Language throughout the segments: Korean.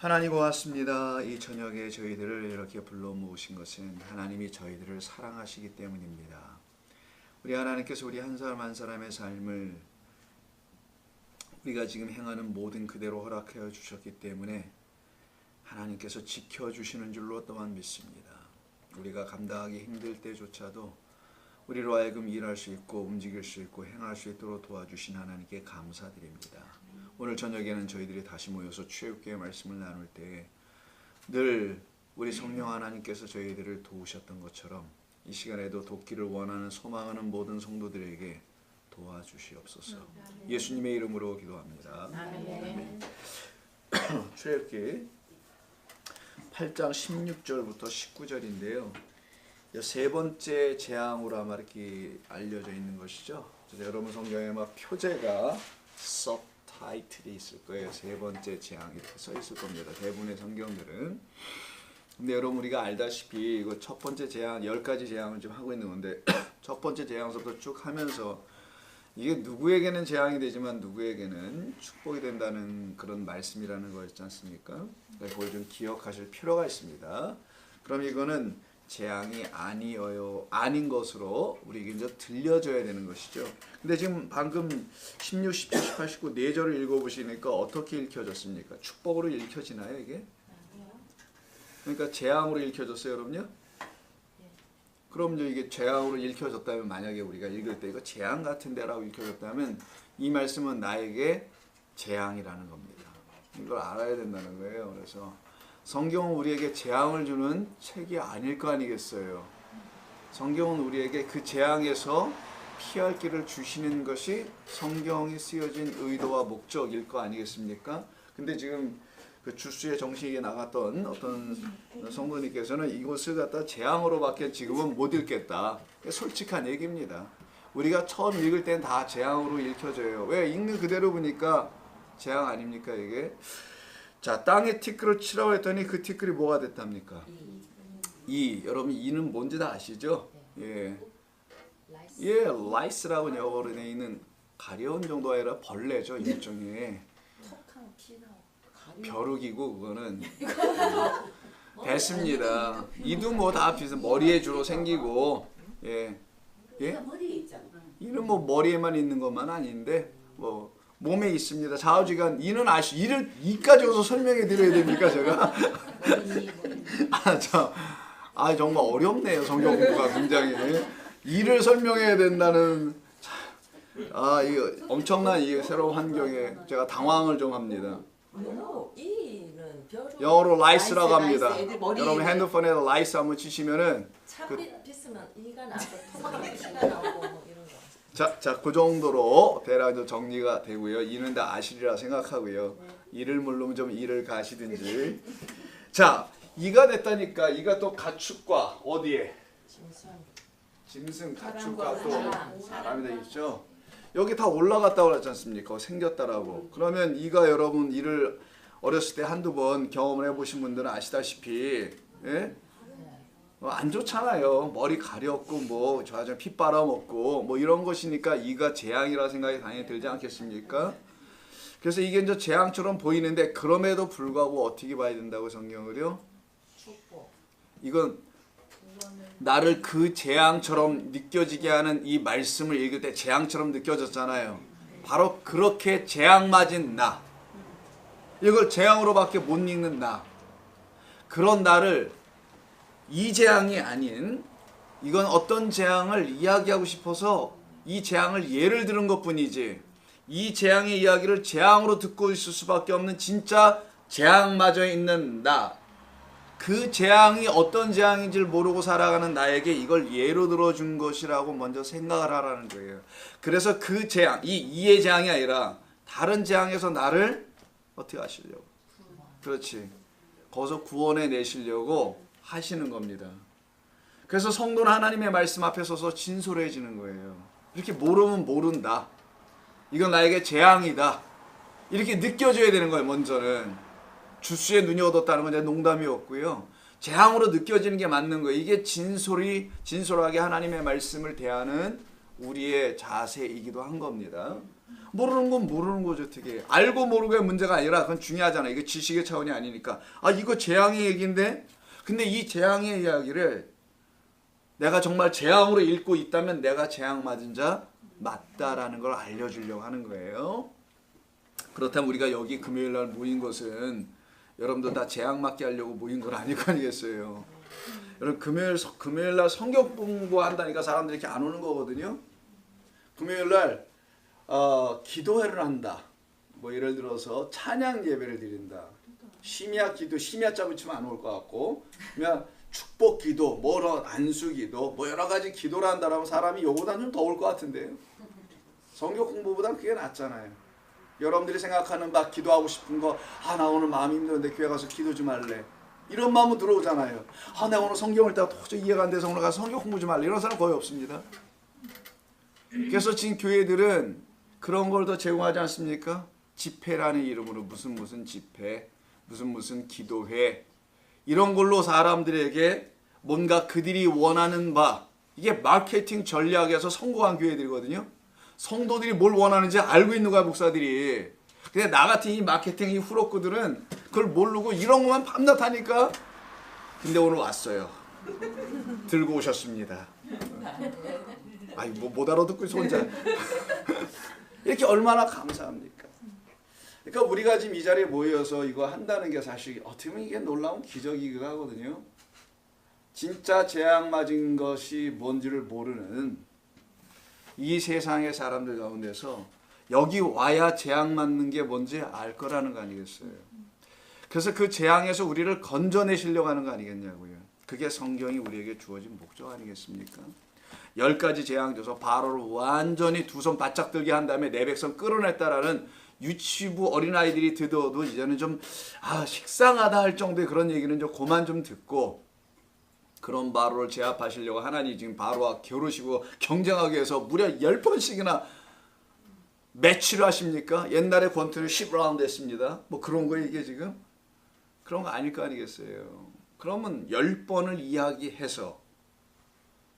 하나님 고맙습니다. 이 저녁에 저희들을 이렇게 불러 모으신 것은 하나님이 저희들을 사랑하시기 때문입니다. 우리 하나님께서 우리 한 사람 한 사람의 삶을 우리가 지금 행하는 모든 그대로 허락하여 주셨기 때문에 하나님께서 지켜주시는 줄로 또한 믿습니다. 우리가 감당하기 힘들 때조차도 우리로 하여금 일할 수 있고 움직일 수 있고 행할 수 있도록 도와주신 하나님께 감사드립니다. 오늘 저녁에는 저희들이 다시 모여서 출애굽기의 말씀을 나눌 때 늘 우리 성령 하나님께서 저희들을 도우셨던 것처럼 이 시간에도 돕기를 원하는 소망하는 모든 성도들에게 도와주시옵소서. 예수님의 이름으로 기도합니다. 아멘. 출애굽기 8장 16절부터 19절인데요. 세 번째 재앙으로 아마 이렇게 알려져 있는 것이죠. 여러분 성경에 막 표제가 타이틀이 있을 거예요. 세 번째 재앙 이렇게 써 있을 겁니다. 대부분의 성경들은. 근데 여러분 우리가 알다시피 이거 첫 번째 재앙 10가지 재앙을 좀 하고 있는 건데 첫 번째 재앙부터 쭉 하면서 이게 누구에게는 재앙이 되지만 누구에게는 축복이 된다는 그런 말씀이라는 거였지 않습니까? 그걸 좀 기억하실 필요가 있습니다. 그럼 이거는 재앙이 아닌 것으로 우리에게 이제 들려줘야 되는 것이죠. 근데 지금 방금 16, 17, 18, 19 4절을 읽어보시니까 어떻게 읽혀졌습니까? 축복으로 읽혀지나요 이게? 그러니까 재앙으로 읽혀졌어요 여러분요? 그럼 이게 재앙으로 읽혀졌다면 만약에 우리가 읽을 때 이거 재앙 같은 데라고 읽혀졌다면 이 말씀은 나에게 재앙이라는 겁니다. 이걸 알아야 된다는 거예요. 그래서 성경은 우리에게 재앙을 주는 책이 아닐 거 아니겠어요. 성경은 우리에게 그 재앙에서 피할 길을 주시는 것이 성경이 쓰여진 의도와 목적일 거 아니겠습니까? 근데 지금 그 주수의 정식에 나갔던 어떤 성도님께서는 이것을 갖다 재앙으로밖에 지금은 못 읽겠다. 솔직한 얘기입니다. 우리가 처음 읽을 땐 다 재앙으로 읽혀져요. 왜? 읽는 그대로 보니까 재앙 아닙니까 이게? 자, 땅에 티끌을 치라고 했더니 그 티끌이 뭐가 됐답니까? 여러분 이는 뭔지 다 아시죠? 라이스라고 영어로 되어 있는 가려운 정도가 아니라 벌레죠. 일종의 벼룩이고 그거는 됐습니다. 이도 뭐 다 비슷 머리에 주로 생기고 이는 뭐 머리에만 있는 것만 아닌데 뭐 몸에 있습니다. 좌우지간 이는 이까지 와서 설명해 드려야 됩니까 제가? 정말 어렵네요. 성경 공부가 굉장히. 이를 설명해야 된다는 이거 엄청난 이 새로운 환경에 제가 당황을 좀 합니다. 영어로 라이스라고 합니다. 여러분 핸드폰에다 라이스 한번 치시면은 이가 나서 피가 나오고 뭐 이런 거. 자, 그 정도로 대략 정리가 되고요. 이는 다 아시리라 생각하고요. 이를 모르면 좀 이를 가시든지. 자, 이가 됐다니까 이가 또 가축과 어디에? 짐승, 가축과 또 사람이 되겠죠. 여기 다 올라갔다고 그랬지 않습니까? 생겼다라고. 그러면 이가 여러분 이를 어렸을 때 한두 번 경험을 해보신 분들은 아시다시피 안 좋잖아요. 머리 가렵고 뭐 좌전 피 빨아먹고 뭐 이런 것이니까 이가 재앙이라 생각이 당연히 들지 않겠습니까? 그래서 이게 이제 재앙처럼 보이는데 그럼에도 불구하고 어떻게 봐야 된다고 성경을요? 이건 나를 그 재앙처럼 느껴지게 하는 이 말씀을 읽을 때 재앙처럼 느껴졌잖아요. 바로 그렇게 재앙 맞은 나. 이걸 재앙으로밖에 못 읽는 나. 그런 나를 이 재앙이 아닌 이건 어떤 재앙을 이야기하고 싶어서 이 재앙을 예를 들은 것뿐이지 이 재앙의 이야기를 재앙으로 듣고 있을 수밖에 없는 진짜 재앙마저 있는 나. 그 재앙이 어떤 재앙인지를 모르고 살아가는 나에게 이걸 예로 들어준 것이라고 먼저 생각을 하라는 거예요. 그래서 그 재앙, 이의 재앙이 아니라 다른 재앙에서 나를 어떻게 하시려고? 그렇지. 거기서 구원해 내시려고 하시는 겁니다. 그래서 성도는 하나님의 말씀 앞에 서서 진솔해지는 거예요. 이렇게 모르면 모른다. 이건 나에게 재앙이다. 이렇게 느껴져야 되는 거예요. 먼저는. 주수의 눈이 어둡다는 건 농담이었고요. 재앙으로 느껴지는 게 맞는 거예요. 이게 진솔하게 하나님의 말씀을 대하는 우리의 자세이기도 한 겁니다. 모르는 건 모르는 거죠. 어떻게 알고 모르고의 문제가 아니라 그건 중요하잖아요. 이거 지식의 차원이 아니니까. 아 이거 재앙의 얘기인데 근데 이 재앙의 이야기를 내가 정말 재앙으로 읽고 있다면 내가 재앙 맞은 자 맞다라는 걸 알려주려고 하는 거예요. 그렇다면 우리가 여기 금요일 날 모인 것은 여러분들 다 재앙 맞게 하려고 모인 건 아닐 거 아니겠어요. 여러분 금요일 날 성경 공부한다니까 사람들이 이렇게 안 오는 거거든요. 금요일 날 기도회를 한다. 뭐 예를 들어서 찬양 예배를 드린다. 심야 기도, 심야자 붙이면 안 올 것 같고, 그냥 축복 기도, 뭐 안수 기도, 뭐 여러 가지 기도를 한다라면 사람이 요거보다 좀 더 올 것 같은데요. 성경 공부보단 그게 낫잖아요. 여러분들이 생각하는 막 기도하고 싶은 거, 나 오늘 마음이 힘들었는데 교회 가서 기도 좀 할래. 이런 마음은 들어오잖아요. 내가 오늘 성경을 딱 도저히 이해가 안 돼서 오늘 가서 성경 공부 좀 할래. 이런 사람 거의 없습니다. 그래서 지금 교회들은 그런 걸 더 제공하지 않습니까? 집회라는 이름으로 무슨 집회, 무슨 기도회 이런 걸로 사람들에게 뭔가 그들이 원하는 바, 이게 마케팅 전략에서 성공한 교회들이거든요. 성도들이 뭘 원하는지 알고 있는 거야, 목사들이. 근데 나 같은 이 마케팅 이 후로크들은 그걸 모르고 이런 것만 밤낮 하니까. 근데 오늘 왔어요. 들고 오셨습니다. 아이 못 알아듣고 있어 혼자. 이렇게 얼마나 감사합니까? 그러니까 우리가 지금 이 자리에 모여서 이거 한다는 게 사실 어떻게 보면 이게 놀라운 기적이기도 하거든요. 진짜 재앙 맞은 것이 뭔지를 모르는 이 세상의 사람들 가운데서 여기 와야 재앙 맞는 게 뭔지 알 거라는 거 아니겠어요. 그래서 그 재앙에서 우리를 건져내시려고 하는 거 아니겠냐고요. 그게 성경이 우리에게 주어진 목적 아니겠습니까? 10가지 재앙 줘서 바로를 완전히 두 손 바짝 들게 한 다음에 내 백성 끌어냈다라는 유치부 어린아이들이 듣어도 이제는 좀 식상하다 할 정도의 그런 얘기는 좀 그만 좀 듣고, 그런 바로를 제압하시려고 하나님이 지금 바로와 겨루시고 경쟁하기 위해서 무려 10번씩이나 매치를 하십니까? 옛날에 권투는 10라운드 했습니다. 뭐 그런 거 이게 지금? 그런 거 아닐 거 아니겠어요. 그러면 10번을 이야기해서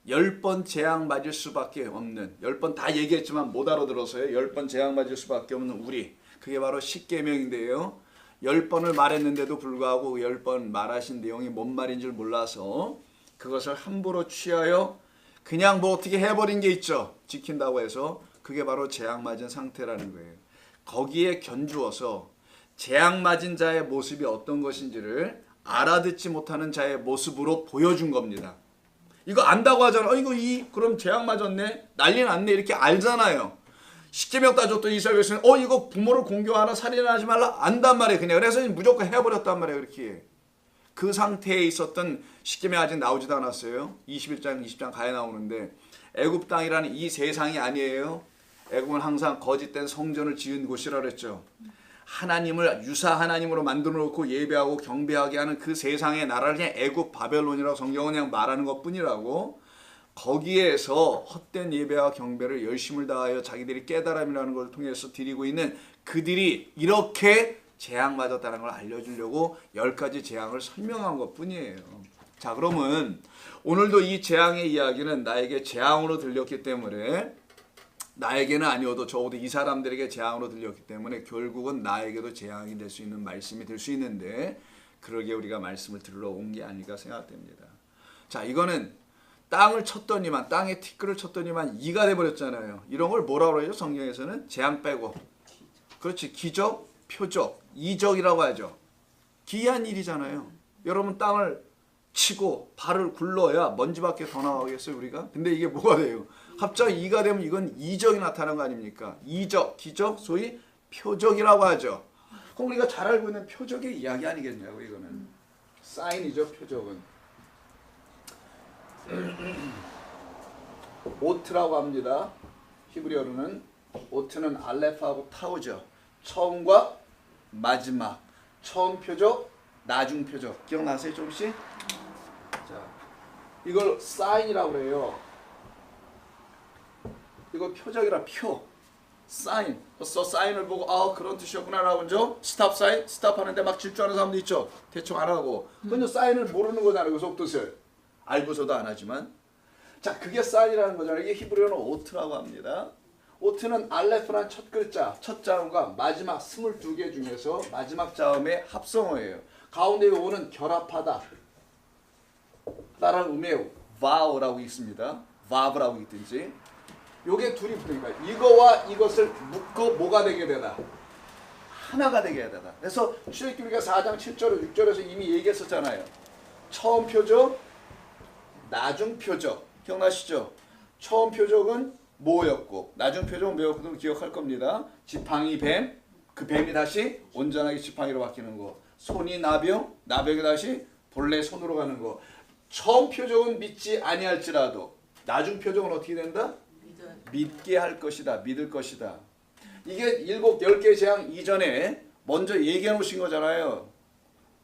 10번 재앙 맞을 수밖에 없는, 10번 다 얘기했지만 못 알아들어서요. 10번 재앙 맞을 수밖에 없는 우리. 그게 바로 십계명인데요. 10번을 말했는데도 불구하고 10번 말하신 내용이 뭔 말인 줄 몰라서 그것을 함부로 취하여 그냥 뭐 어떻게 해버린 게 있죠. 지킨다고 해서 그게 바로 재앙 맞은 상태라는 거예요. 거기에 견주어서 재앙 맞은 자의 모습이 어떤 것인지를 알아듣지 못하는 자의 모습으로 보여준 겁니다. 이거 안다고 하잖아. 그럼 재앙 맞았네. 난리 났네. 이렇게 알잖아요. 십계명 따졌던 이스라엘 백성은 이거 부모를 공경하나 살인하지 말라 안단 말이에요. 그냥 그래서 무조건 해버렸단 말이에요. 그렇게 그 상태에 있었던 십계명 아직 나오지도 않았어요. 21장 20장 가야 나오는데 애굽 땅이라는 이 세상이 아니에요. 애굽은 항상 거짓된 성전을 지은 곳이라 그랬죠. 하나님을 유사 하나님으로 만들어 놓고 예배하고 경배하게 하는 그 세상의 나라를 그냥 애굽 바벨론이라고 성경은 그냥 말하는 것뿐이라고. 거기에서 헛된 예배와 경배를 열심을 다하여 자기들이 깨달음이라는 걸 통해서 드리고 있는 그들이 이렇게 재앙 맞았다는 걸 알려주려고 10가지 재앙을 설명한 것뿐이에요. 자, 그러면 오늘도 이 재앙의 이야기는 나에게 재앙으로 들렸기 때문에, 나에게는 아니어도 적어도 이 사람들에게 재앙으로 들렸기 때문에 결국은 나에게도 재앙이 될 수 있는 말씀이 될 수 있는데, 그러게 우리가 말씀을 들으러 온 게 아닐까 생각됩니다. 자, 이거는 땅을 쳤더니만, 땅에 티끌을 쳤더니만 이가 돼버렸잖아요. 이런 걸 뭐라고 하죠? 성경에서는 재앙 빼고. 그렇지. 기적, 표적, 이적이라고 하죠. 기이한 일이잖아요. 여러분 땅을 치고 발을 굴러야 먼지밖에 더 나오겠어요 우리가? 근데 이게 뭐가 돼요? 갑자기 이가 되면 이건 이적이 나타나는 거 아닙니까? 이적, 기적, 소위 표적이라고 하죠. 그럼 우리가 잘 알고 있는 표적의 이야기 아니겠냐고. 이거는 사인이죠. 표적은 오트라고 합니다. 히브리어로는 오트는 알레프하고 타우죠. 처음과 마지막. 처음 표적, 나중 표적. 기억나세요 조금씩? 자, 이걸 사인이라고 그래요. 이거 표적이라 표. 사인. 벌써 사인을 보고 그런 뜻이었구나라고 하죠. 스탑 사인, 스탑하는데 막 질주하는 사람도 있죠. 대충 안 하고. 근데 사인을 모르는 거잖아요. 그 속뜻을. 알고서도 안 하지만. 자, 그게 사인이라는 거잖아요. 이게 히브리어는 오트라고 합니다. 오트는 알레프란 첫 글자, 첫 자음과 마지막 22개 중에서 마지막 자음의 합성어예요. 가운데 오는 결합하다. 다른 음의 vowel라고 있습니다. vowel라고 있든지. 요게 둘이 붙으니까 이거와 이것을 묶어 뭐가 되게 되다. 하나가 되게 되다. 그래서 출애굽기 우리가 4장 7절 6절에서 이미 얘기했었잖아요. 처음 표적, 나중 표적. 기억나시죠? 처음 표적은 뭐였고 나중 표적은 뭐였고 기억할 겁니다. 지팡이 뱀, 그 뱀이 다시 온전하게 지팡이로 바뀌는 거. 손이 나병, 나병이 다시 본래 손으로 가는 거. 처음 표적은 믿지 아니할지라도 나중 표적은 어떻게 된다? 믿게 할 것이다. 믿을 것이다. 이게 7, 10개 재앙 이전에 먼저 얘기해 놓으신 거잖아요.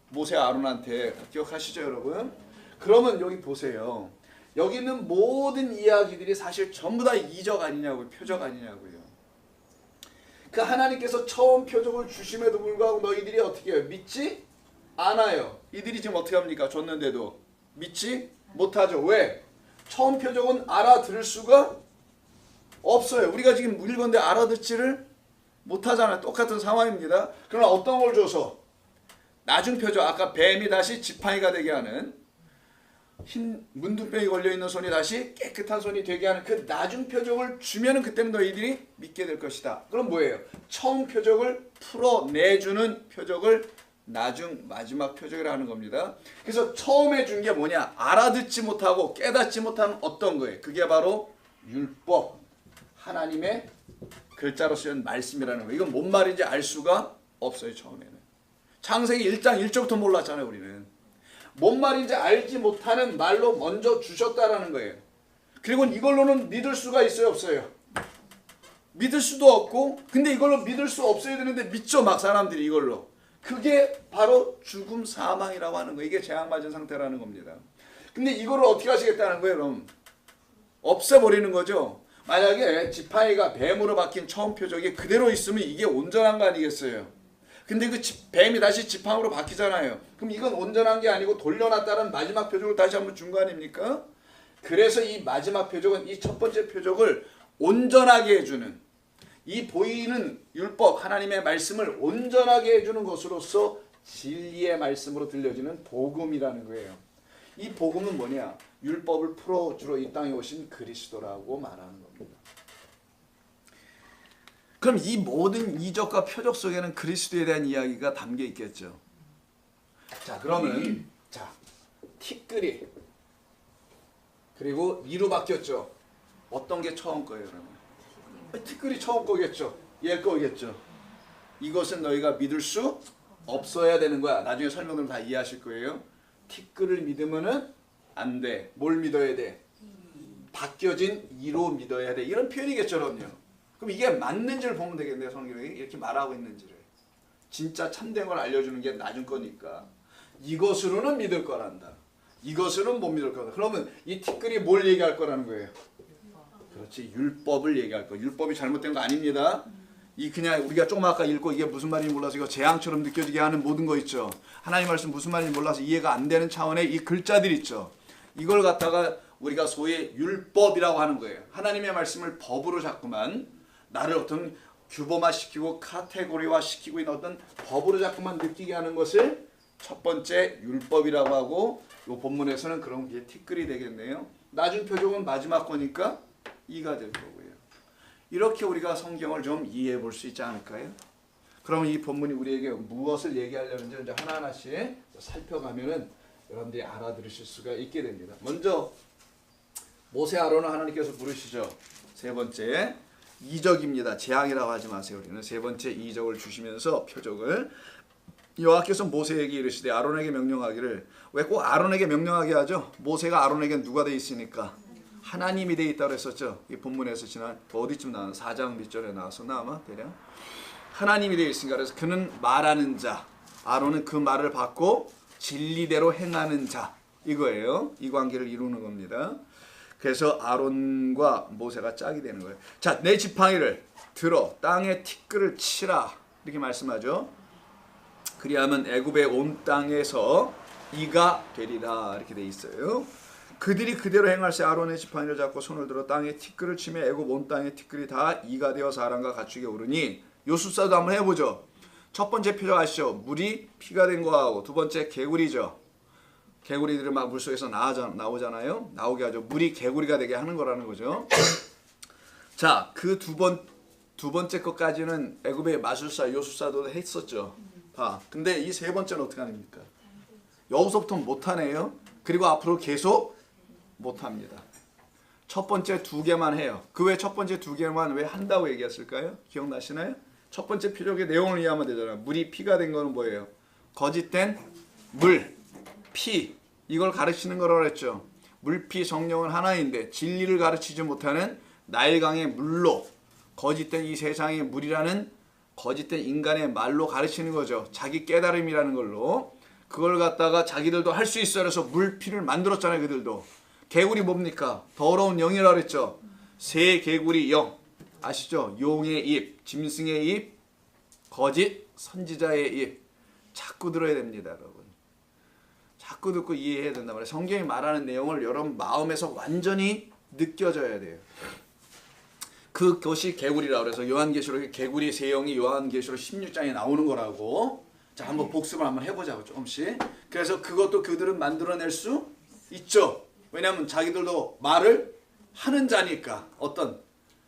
모세 아론한테. 기억하시죠 여러분? 그러면 여기 보세요. 여기 있는 모든 이야기들이 사실 전부 다 이적 아니냐고요. 표적 아니냐고요. 그 하나님께서 처음 표적을 주심에도 불구하고 너희들이 어떻게 해요? 믿지 않아요. 이들이 지금 어떻게 합니까? 줬는데도 믿지 못하죠. 왜? 처음 표적은 알아들을 수가 없어요. 우리가 지금 읽었는데 알아듣지를 못하잖아요. 똑같은 상황입니다. 그러나 어떤 걸 줘서? 나중 표적, 아까 뱀이 다시 지팡이가 되게 하는, 흰 문둥병이 걸려있는 손이 다시 깨끗한 손이 되게 하는 그 나중 표적을 주면은 그때는 너희들이 믿게 될 것이다. 그럼 뭐예요? 처음 표적을 풀어내주는 표적을 나중 마지막 표적이라 하는 겁니다. 그래서 처음에 준 게 뭐냐? 알아듣지 못하고 깨닫지 못하는 어떤 거예요? 그게 바로 율법, 하나님의 글자로 쓰인 말씀이라는 거예요. 이건 뭔 말인지 알 수가 없어요. 처음에는. 창세기 1장 1절부터 몰랐잖아요. 우리는. 뭔 말인지 알지 못하는 말로 먼저 주셨다라는 거예요. 그리고 이걸로는 믿을 수가 있어요? 없어요? 믿을 수도 없고, 근데 이걸로 믿을 수 없어야 되는데 믿죠 막 사람들이 이걸로. 그게 바로 죽음 사망이라고 하는 거예요. 이게 재앙 맞은 상태라는 겁니다. 근데 이거를 어떻게 하시겠다는 거예요? 그럼 없애버리는 거죠. 만약에 지팡이가 뱀으로 바뀐 처음 표적이 그대로 있으면 이게 온전한 거 아니겠어요? 근데 그 뱀이 다시 지팡이로 바뀌잖아요. 그럼 이건 온전한 게 아니고 돌려놨다는 마지막 표적을 다시 한번 준 거 아닙니까? 그래서 이 마지막 표적은 이 첫 번째 표적을 온전하게 해주는, 이 보이는 율법 하나님의 말씀을 온전하게 해주는 것으로서 진리의 말씀으로 들려지는 복음이라는 거예요. 이 복음은 뭐냐? 율법을 풀어주러 이 땅에 오신 그리스도라고 말하는 겁니다. 그럼 이 모든 이적과 표적 속에는 그리스도에 대한 이야기가 담겨 있겠죠. 자, 그러면 자, 티끌이 그리고 이로 바뀌었죠. 어떤 게 처음 거예요, 그러면? 티끌이 처음 거겠죠. 얘 거겠죠. 이것은 너희가 믿을 수 없어야 되는 거야. 나중에 설명을 다 이해하실 거예요. 티끌을 믿으면은 안 돼. 뭘 믿어야 돼? 바뀌어진 이로 믿어야 돼. 이런 표현이겠죠, 그럼요. 그럼 이게 맞는지를 보면 되겠네요. 성경이 이렇게 말하고 있는지를. 진짜 참된 걸 알려주는 게 나중 거니까. 이것으로는 믿을 거란다. 이것으로는 못 믿을 거다. 그러면 이 티끌이 뭘 얘기할 거라는 거예요? 그렇지, 율법을 얘기할 거. 율법이 잘못된 거 아닙니다. 이 그냥 우리가 조금 아까 읽고 이게 무슨 말인지 몰라서 이거 재앙처럼 느껴지게 하는 모든 거 있죠. 하나님 말씀 무슨 말인지 몰라서 이해가 안 되는 차원의 이 글자들 있죠. 이걸 갖다가 우리가 소위 율법이라고 하는 거예요. 하나님의 말씀을 법으로 자꾸만 나를 어떤 규범화시키고 카테고리화시키고 있는 어떤 법으로 자꾸만 느끼게 하는 것을 첫 번째 율법이라고 하고, 이 본문에서는 그런 게 티끌이 되겠네요. 나중 표적은 마지막 거니까 이가 될 거고요. 이렇게 우리가 성경을 좀 이해해 볼 수 있지 않을까요? 그러면 이 본문이 우리에게 무엇을 얘기하려는지 이제 하나하나씩 살펴가면은 여러분들이 알아들으실 수가 있게 됩니다. 먼저 모세 아론을 하나님께서 부르시죠. 세 번째 이적입니다. 재앙이라고 하지 마세요. 우리는 세 번째 이적을 주시면서 표적을 여호와께서 모세에게 이르시되 아론에게 명령하기를. 왜 꼭 아론에게 명령하게 하죠? 모세가 아론에게 누가 돼 있으니까 하나님이 돼 있다고 했었죠. 이 본문에서 지난 어디쯤 나왔나? 4장 밑절에 나왔었나 아마 대략. 하나님이 돼 있으니까. 그래서 그는 말하는 자, 아론은 그 말을 받고 진리대로 행하는 자, 이거예요. 이 관계를 이루는 겁니다. 그래서 아론과 모세가 짝이 되는 거예요. 자, 내 지팡이를 들어 땅에 티끌을 치라, 이렇게 말씀하죠. 그리하면 애굽의 온 땅에서 이가 되리라, 이렇게 돼 있어요. 그들이 그대로 행할세 아론의 지팡이를 잡고 손을 들어 땅에 티끌을 치며 애굽 온 땅의 티끌이 다 이가 되어 사람과 가축에 오르니 요술사도 한번 해보죠. 첫 번째 표적 아시죠? 물이 피가 된 거하고 두 번째 개구리죠. 개구리들이 막 물속에서 나오잖아요. 나오게 하죠. 물이 개구리가 되게 하는 거라는 거죠. 자, 그 두 번째 것까지는 애굽의 마술사 요술사도 했었죠. 근데 이 세 번째는 어떻게 합니까? 여기서부터 못하네요. 그리고 앞으로 계속 못합니다. 첫 번째 두 개만 해요. 그 왜 첫 번째 두 개만 왜 한다고 얘기했을까요? 기억나시나요? 첫 번째 표적의 내용을 이해하면 되잖아요. 물이 피가 된 거는 뭐예요? 거짓된 물, 피, 이걸 가르치는 거라고 했죠. 물, 피, 성령은 하나인데 진리를 가르치지 못하는 나일강의 물로 거짓된 이 세상의 물이라는 거짓된 인간의 말로 가르치는 거죠. 자기 깨달음이라는 걸로. 그걸 갖다가 자기들도 할 수 있어. 그래서 물, 피를 만들었잖아요. 그들도. 개구리 뭡니까? 더러운 영이라고 그랬죠. 새 개구리 영. 아시죠? 용의 입, 짐승의 입, 거짓 선지자의 입. 자꾸 들어야 됩니다, 여러분. 자꾸 듣고 이해해야 된단 말이에요. 성경이 말하는 내용을 여러분 마음에서 완전히 느껴져야 돼요. 그것이 개구리라고 그래서 요한계시록에 개구리 세 영이 요한계시록 16장에 나오는 거라고. 자, 한번 복습을 한번 해보자고 조금씩. 그래서 그것도 그들은 만들어낼 수 있죠. 왜냐하면 자기들도 말을 하는 자니까. 어떤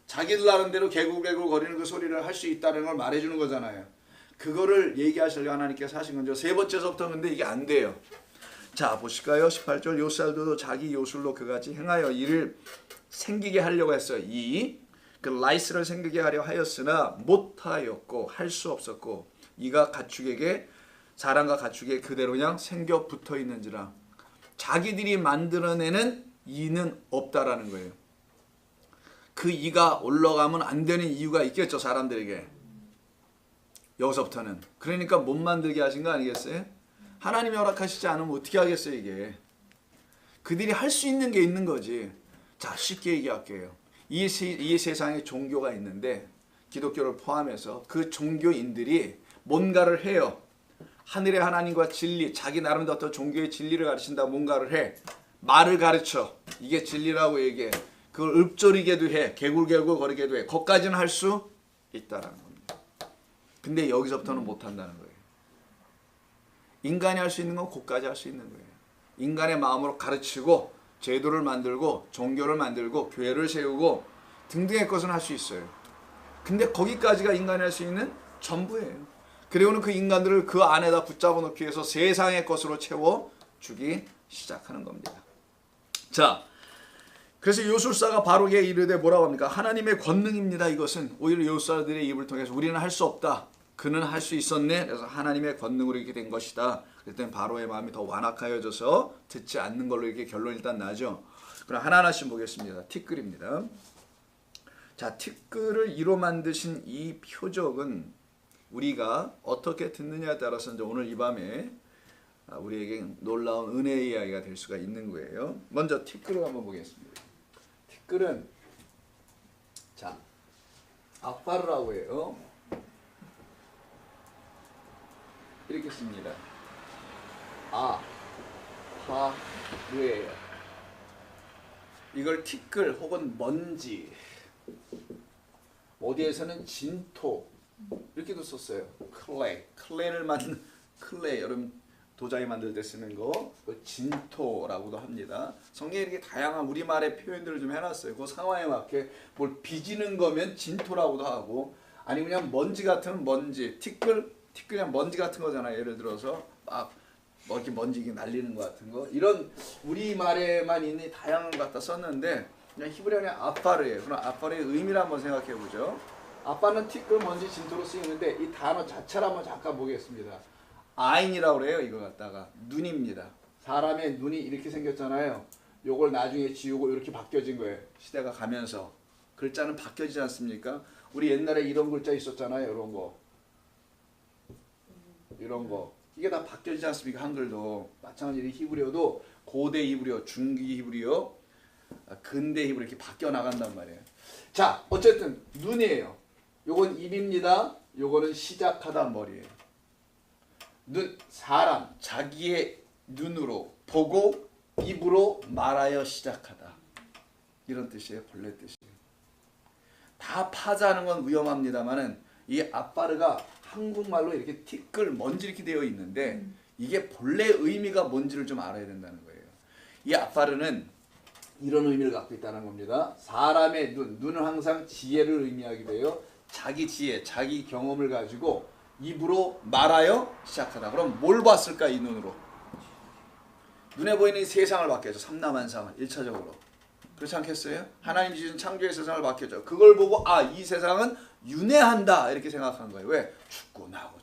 자기들 나름대로 개굴개굴 거리는 그 소리를 할 수 있다는 걸 말해주는 거잖아요. 그거를 얘기하시려고 하나님께서 하신 건죠. 세 번째서부터 근데 이게 안 돼요. 자, 보실까요? 18절 요술도 자기 요술로 그같이 행하여 이를 생기게 하려고 했어요. 그 라이스를 생기게 하려 하였으나 못하였고 할 수 없었고 이가 가축에게 사람과 가축에 그대로 그냥 생겨 붙어 있는지라. 자기들이 만들어내는 이는 없다라는 거예요. 그 이가 올라가면 안 되는 이유가 있겠죠, 사람들에게. 여기서부터는. 그러니까 못 만들게 하신 거 아니겠어요? 하나님이 허락하시지 않으면 어떻게 하겠어요, 이게. 그들이 할 수 있는 게 있는 거지. 자, 쉽게 얘기할게요. 이 세상에 종교가 있는데 기독교를 포함해서 그 종교인들이 뭔가를 해요. 하늘의 하나님과 진리, 자기 나름대로 어떤 종교의 진리를 가르친다, 뭔가를 해. 말을 가르쳐. 이게 진리라고 얘기해. 그걸 읊조리게도 해. 개굴개굴 거리게도 해. 거기까지는 할 수 있다는 겁니다. 근데 여기서부터는 못한다는 거예요. 인간이 할 수 있는 건 거기까지 할 수 있는 거예요. 인간의 마음으로 가르치고 제도를 만들고 종교를 만들고 교회를 세우고 등등의 것은 할 수 있어요. 근데 거기까지가 인간이 할 수 있는 전부예요. 그리고는 그 인간들을 그 안에다 붙잡아 놓기 위해서 세상의 것으로 채워주기 시작하는 겁니다. 자, 그래서 요술사가 바로게 이르되 뭐라고 합니까? 하나님의 권능입니다. 이것은 오히려 요술사들의 입을 통해서 우리는 할 수 없다. 그는 할 수 있었네. 그래서 하나님의 권능으로 이렇게 된 것이다. 그랬더니 바로의 마음이 더 완악하여져서 듣지 않는 걸로 이렇게 결론이 일단 나죠. 그럼 하나하나씩 보겠습니다. 티끌입니다. 자, 티끌을 이로 만드신 이 표적은 우리가 어떻게 듣느냐에 따라서 이제 오늘 이 밤에 우리에게 놀라운 은혜의 이야기가 될 수가 있는 거예요. 먼저 티끌을 한번 보겠습니다. 티끌은 자, 아파르라고 해요. 이렇게 씁니다. 아파르예요. 이걸 티끌 혹은 먼지, 어디에서는 진토 이렇게도 썼어요. 클레이를 만든 클레이, 여러분 도자기 만들 때 쓰는 거 진토라고도 합니다. 성경에 이렇게 다양한 우리말의 표현들을 좀 해놨어요. 그 상황에 맞게 뭘 빚는 거면 진토라고도 하고, 아니면 그냥 먼지 같은 먼지, 티끌 그냥 먼지 같은 거잖아요. 예를 들어서 막 뭐 이렇게 먼지 날리는 것 같은 거, 이런 우리말에만 있는 다양한 것 갖다 썼는데 그냥 히브리어는 아파르예요. 그럼 아파르의 의미를 한번 생각해 보죠. 아빠는 티끌, 먼지, 진토로 쓰이는데 이 단어 자체를 한번 잠깐 보겠습니다. 아인이라고 그래요. 이거 갖다가 눈입니다. 사람의 눈이 이렇게 생겼잖아요. 요걸 나중에 지우고 이렇게 바뀌어진 거예요. 시대가 가면서 글자는 바뀌어지지 않습니까? 우리 옛날에 이런 글자 있었잖아요. 이런 거, 이런 거, 이게 다 바뀌어지지 않습니까? 한글도 마찬가지로 히브리어도 고대 히브리어, 중기 히브리어, 근대 히브리어 이렇게 바뀌어 나간단 말이에요. 자, 어쨌든 눈이에요. 요건 입입니다. 요거는 시작하다 머리예요. 눈, 사람 자기의 눈으로 보고 입으로 말하여 시작하다. 이런 뜻이에요. 본래 뜻이에요. 다 파자하는 건 위험합니다만은 이 아빠르가 한국말로 이렇게 티끌 먼지 이렇게 되어 있는데 이게 본래 의미가 뭔지를 좀 알아야 된다는 거예요. 이 아빠르는 이런 의미를 갖고 있다는 겁니다. 사람의 눈은 항상 지혜를 의미하기도 해요. 자기 지혜, 자기 경험을 가지고 입으로 말하여 시작하다. 그럼 뭘 봤을까 이 눈으로? 눈에 보이는 이 세상을 봤겠죠. 삼라만상을 1차적으로. 그렇지 않겠어요? 하나님 지은 창조의 세상을 봤겠죠. 그걸 보고 이 세상은 윤회한다 이렇게 생각한 거예요. 왜?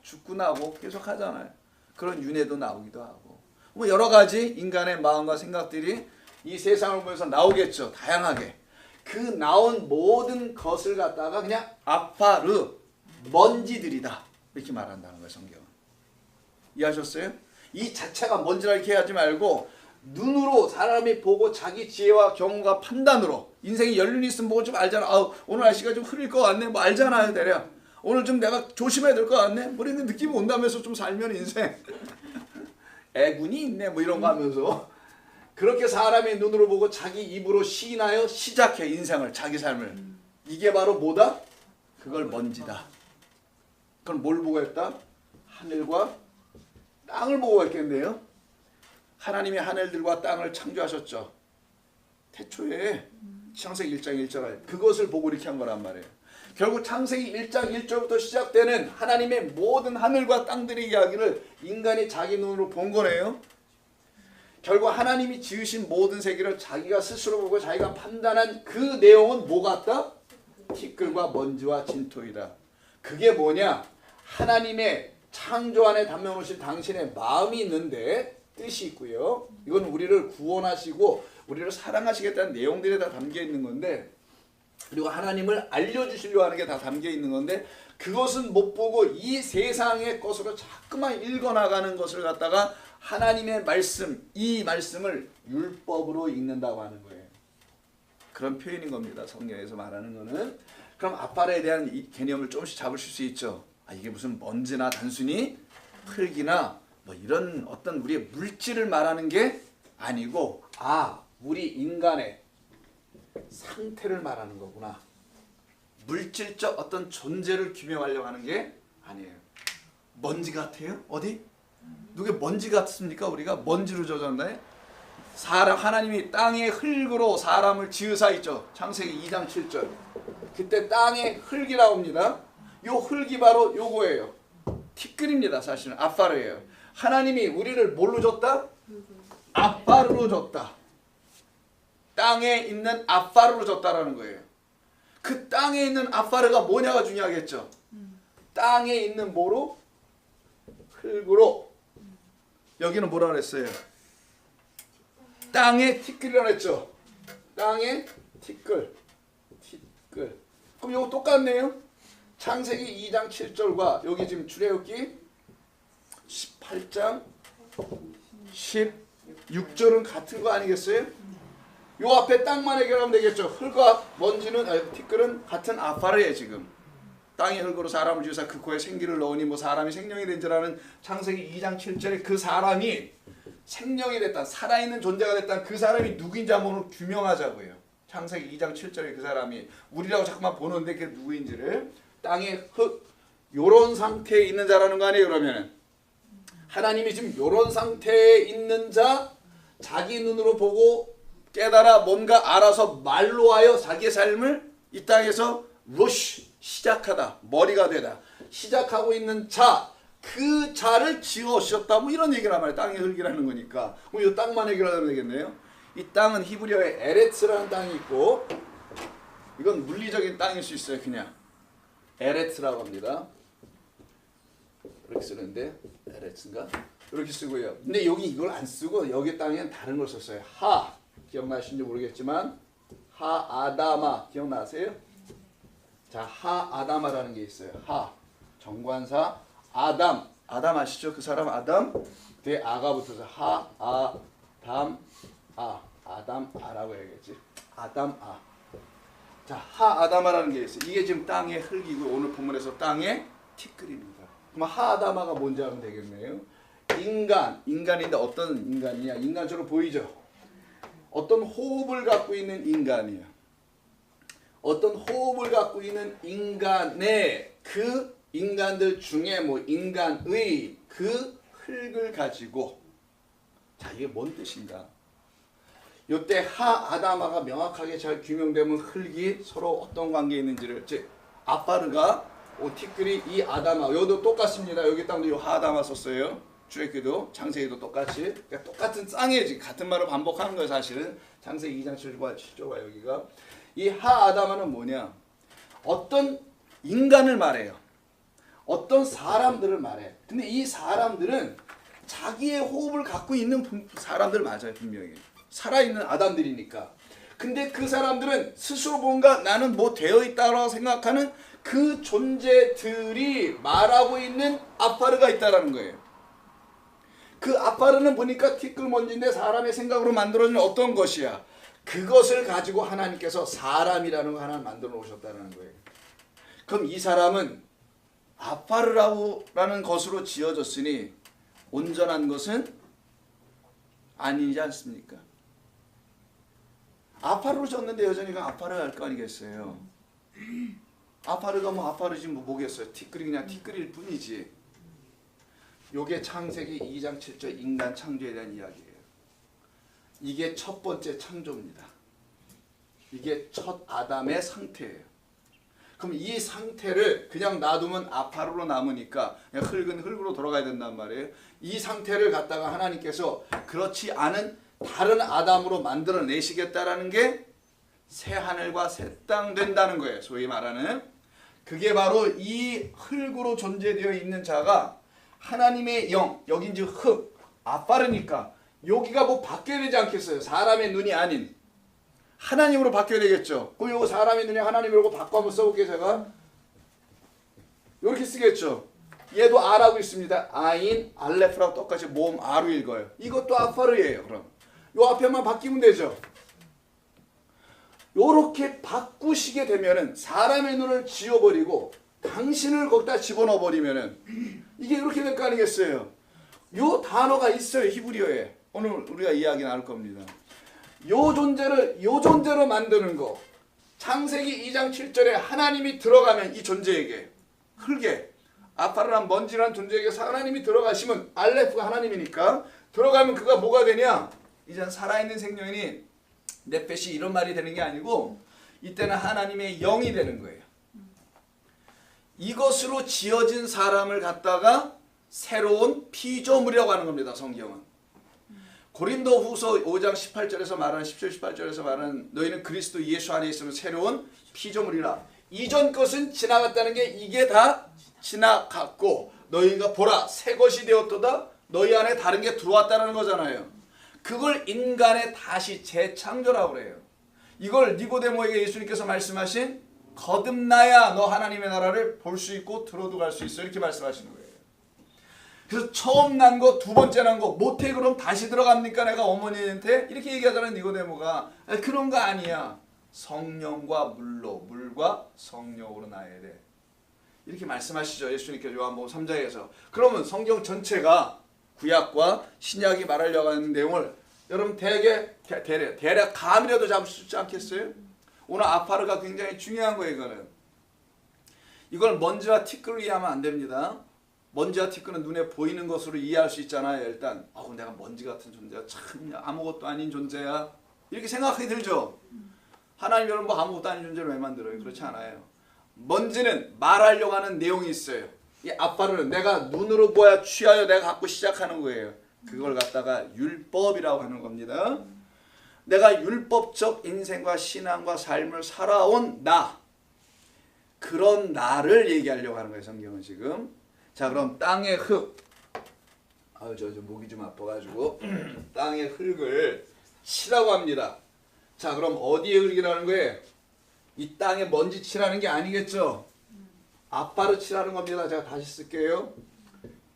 죽고 나고 계속 하잖아요. 그런 윤회도 나오기도 하고 뭐 여러 가지 인간의 마음과 생각들이 이 세상을 보면서 나오겠죠. 다양하게. 그 나온 모든 것을 갖다가 그냥 아파르 먼지들이다 이렇게 말한다는 거예요. 성경은. 이해하셨어요? 이 자체가 먼지라 이렇게 하지 말고 눈으로 사람이 보고 자기 지혜와 경험과 판단으로 인생이 연륜이 있으면 뭐 좀 알잖아. 오늘 날씨가 좀 흐릴 것 같네. 뭐 알잖아요. 대략. 오늘 좀 내가 조심해야 될 것 같네. 뭐 이런 느낌이 온다면서 좀 살면 인생 애군이 있네. 뭐 이런 거 하면서 그렇게 사람의 눈으로 보고 자기 입으로 시인하여 시작해 인생을 자기 삶을. 이게 바로 뭐다? 그걸 먼지다. 그건 뭘 보고 했다? 하늘과 땅을 보고 했겠네요. 하나님이 하늘들과 땅을 창조하셨죠. 태초에 창세기 1장 1절 그것을 보고 이렇게 한 거란 말이에요. 결국 창세기 1장 1절부터 시작되는 하나님의 모든 하늘과 땅들의 이야기를 인간이 자기 눈으로 본 거네요. 결국 하나님이 지으신 모든 세계를 자기가 스스로 보고 자기가 판단한 그 내용은 뭐 같다? 티끌과 먼지와 진토이다. 그게 뭐냐? 하나님의 창조 안에 담겨놓으신 당신의 마음이 있는데 뜻이 있고요. 이건 우리를 구원하시고 우리를 사랑하시겠다는 내용들이 다 담겨 있는 건데 그리고 하나님을 알려주시려고 하는 게 다 담겨 있는 건데 그것은 못 보고 이 세상의 것으로 자꾸만 읽어나가는 것을 갖다가 하나님의 말씀, 이 말씀을 율법으로 읽는다고 하는 거예요. 그런 표현인 겁니다. 성경에서 말하는 거는. 그럼 아빠에 대한 이 개념을 조금씩 잡으실 수 있죠. 이게 무슨 먼지나 단순히 흙이나 뭐 이런 어떤 우리의 물질을 말하는 게 아니고 우리 인간의 상태를 말하는 거구나. 물질적 어떤 존재를 규명하려고 하는 게 아니에요. 먼지 같아요? 어디? 누게 먼지 같습니까? 우리가 먼지로 젖었나요? 하나님이 땅의 흙으로 사람을 지으사 있죠. 창세기 2장 7절. 그때 땅의 흙이 나옵니다. 요 흙이 바로 요거예요. 티끌입니다. 사실은 아파르예요. 하나님이 우리를 뭘로 줬다? 아파르로 줬다. 땅에 있는 아파르로 줬다라는 거예요. 그 땅에 있는 아파르가 뭐냐가 중요하겠죠. 땅에 있는 뭐로? 흙으로. 여기는 뭐라 그랬어요? 땅에 티끌이라고 했죠. 땅에 티끌. 그럼 이거 똑같네요. 창세기 2장 7절과 여기 지금 출애굽기 18장 16절은 같은 거 아니겠어요? 요 앞에 땅만 해결하면 되겠죠. 흙과 먼지는 티끌은 같은 아파르예요. 지금 땅의 흙으로 사람을 지으사 그 코에 생기를 넣으니 뭐 사람이 생명이 된 줄 아는 창세기 2장 7절에 그 사람이 생명이 됐다, 살아있는 존재가 됐다. 그 사람이 누구인지 한번 규명하자고요. 창세기 2장 7절에 그 사람이 우리라고 자꾸만 보는데 그게 누구인지를. 땅의 흙 요런 상태에 있는 자라는 거 아니에요. 그러면은 하나님이 지금 요런 상태에 있는 자, 자기 눈으로 보고 깨달아 뭔가 알아서 말로 하여 자기의 삶을 이 땅에서 시작하다, 머리가 되다, 시작하고 있는 자, 그 자를 지으셨다. 뭐 이런 얘기란 말이에요. 땅의 흙이라는 거니까. 그럼 이 땅만 해결하면 되겠네요. 이 땅은 히브리어에 에레츠라는 땅이 있고, 이건 물리적인 땅일 수 있어요. 그냥 에레츠라고 합니다. 이렇게 쓰는데 에레츠인가? 이렇게 쓰고요. 근데 여기 이걸 안 쓰고 여기 땅에는 다른 걸 썼어요. 기억나시는지 모르겠지만 아다마 기억나세요? 자, 아다마라는 게 있어요. 정관사 아담 아시죠? 그 사람 아담 뒤에 아가 붙어서 아담아라고 해야겠지. 아담아. 자, 아다마라는 게 있어요. 이게 지금 땅의 흙이고 오늘 본문에서 땅의 티끌입니다. 그럼 아다마가 뭔지 알면 되겠네요. 인간인데 어떤 인간이냐? 인간처럼 보이죠? 어떤 호흡을 갖고 있는 인간이에요. 어떤 호흡을 갖고 있는 인간의 그 인간들 중에 뭐 인간의 그 흙을 가지고 자 이게 뭔 뜻인가? 이때 하 아담아가 명확하게 잘 규명되면 흙이 서로 어떤 관계에 있는지를 즉 아파르가 티끌이 이 아담아 여기도 똑같습니다. 여기 땅도 하 아담아 썼어요. 출애굽기도 창세기도 똑같이 그러니까 똑같은 쌍이지 같은 말을 반복하는 거예요. 사실은 창세기 2장 7절과 여기가 이 하 아담아는 뭐냐? 어떤 인간을 말해요. 어떤 사람들을 말해. 근데 이 사람들은 자기의 호흡을 갖고 있는 사람들 맞아요. 분명히 살아있는 아담들이니까. 근데 그 사람들은 스스로 뭔가 나는 뭐 되어 있다고 생각하는 그 존재들이 말하고 있는 아파르가 있다라는 거예요. 그 아파르는 보니까 티끌먼지인데 사람의 생각으로 만들어진 어떤 것이야. 그것을 가지고 하나님께서 사람이라는 거 하나 만들어 놓으셨다는 거예요. 그럼 이 사람은 아파르라는 것으로 지어졌으니 온전한 것은 아니지 않습니까? 아파르로 졌는데 여전히 아파르가 할 거 아니겠어요. 아파르가 뭐 아파르지 뭐 뭐겠어요. 티끌이 그냥 티끌일 뿐이지. 요게 창세기 2장 7절 인간 창조에 대한 이야기예요. 이게 첫 번째 창조입니다. 이게 첫 아담의 상태예요. 그럼 이 상태를 그냥 놔두면 아파르로 남으니까 그냥 흙은 흙으로 돌아가야 된단 말이에요. 이 상태를 갖다가 하나님께서 그렇지 않은 다른 아담으로 만들어내시겠다라는 게 새 하늘과 새 땅 된다는 거예요. 소위 말하는 그게 바로 이 흙으로 존재되어 있는 자가 하나님의 영, 여기 이제 흙, 아파르니까 여기가 뭐 바뀌어야 되지 않겠어요? 사람의 눈이 아닌 하나님으로 바뀌어야 되겠죠. 그럼 요거 사람의 눈이 하나님으로 바꿔 한번 써볼게요. 제가 이렇게 쓰겠죠. 얘도 R하고 있습니다. 아인, 알레프라고 똑같이 모음 R로 읽어요. 이것도 아파르예요. 그럼 요 앞에만 바뀌면 되죠. 요렇게 바꾸시게 되면은 사람의 눈을 지워버리고 당신을 거기다 집어넣어 버리면은 이게 이렇게 될 거 아니겠어요? 요 단어가 있어요. 히브리어에. 오늘 우리가 이야기 나눌 겁니다. 요 존재로 만드는 거. 창세기 2장 7절에 하나님이 들어가면 이 존재에게 흙에 아파르란 먼지란 존재에게 하나님이 들어가시면 알레프가 하나님이니까 들어가면 그가 뭐가 되냐? 이제 살아있는 생명이니 네페시 이런 말이 되는 게 아니고 이때는 하나님의 영이 되는 거예요. 이것으로 지어진 사람을 갖다가 새로운 피조물이라고 하는 겁니다. 성경은. 고린도후서 5장 18절에서 말하는 17, 18절에서 말하는 너희는 그리스도 예수 안에 있으면 새로운 피조물이라. 이전 것은 지나갔다는 게 이게 다 지나갔고 너희가 보라 새 것이 되었도다. 너희 안에 다른 게 들어왔다는 거잖아요. 그걸 인간의 다시 재창조라고 그래요. 이걸 니고데모에게 예수님께서 말씀하신 거듭나야 너 하나님의 나라를 볼 수 있고 들어도 갈 수 있어 이렇게 말씀하시는 거예요. 그래서 처음 난 거, 두 번째 난 거 못해 그럼 다시 들어갑니까 내가 어머니한테 이렇게 얘기하잖아요. 니고데모가 그런 거 아니야. 성령과 물과 성령으로 나야 돼. 이렇게 말씀하시죠. 예수님께서 요한복음 3장에서. 그러면 성경 전체가 구약과 신약이 말하려고 하는 내용을 여러분 대략 감이라도 잡을 수 있지 않겠어요? 오늘 아파르가 굉장히 중요한 거예요. 이거는. 이걸 먼지와 티끌로 이해하면 안 됩니다. 먼지와 티끌은 눈에 보이는 것으로 이해할 수 있잖아요. 일단 내가 먼지 같은 존재야. 참 아무것도 아닌 존재야. 이렇게 생각하게 들죠. 하나님 여러분 뭐 아무것도 아닌 존재를 왜 만들어요? 그렇지 않아요. 먼지는 말하려고 하는 내용이 있어요. 이 아파르는 내가 눈으로 보아 취하여 내가 갖고 시작하는 거예요. 그걸 갖다가 율법이라고 하는 겁니다. 내가 율법적 인생과 신앙과 삶을 살아온 나. 그런 나를 얘기하려고 하는 거예요. 성경은 지금. 자 그럼 땅의 흙. 저 목이 좀 아파가지고 땅의 흙을 치라고 합니다. 자 그럼 어디에 흙이라는 거예요? 이 땅에 먼지 치라는 게 아니겠죠? 아파르 치라는 겁니다. 제가 다시 쓸게요.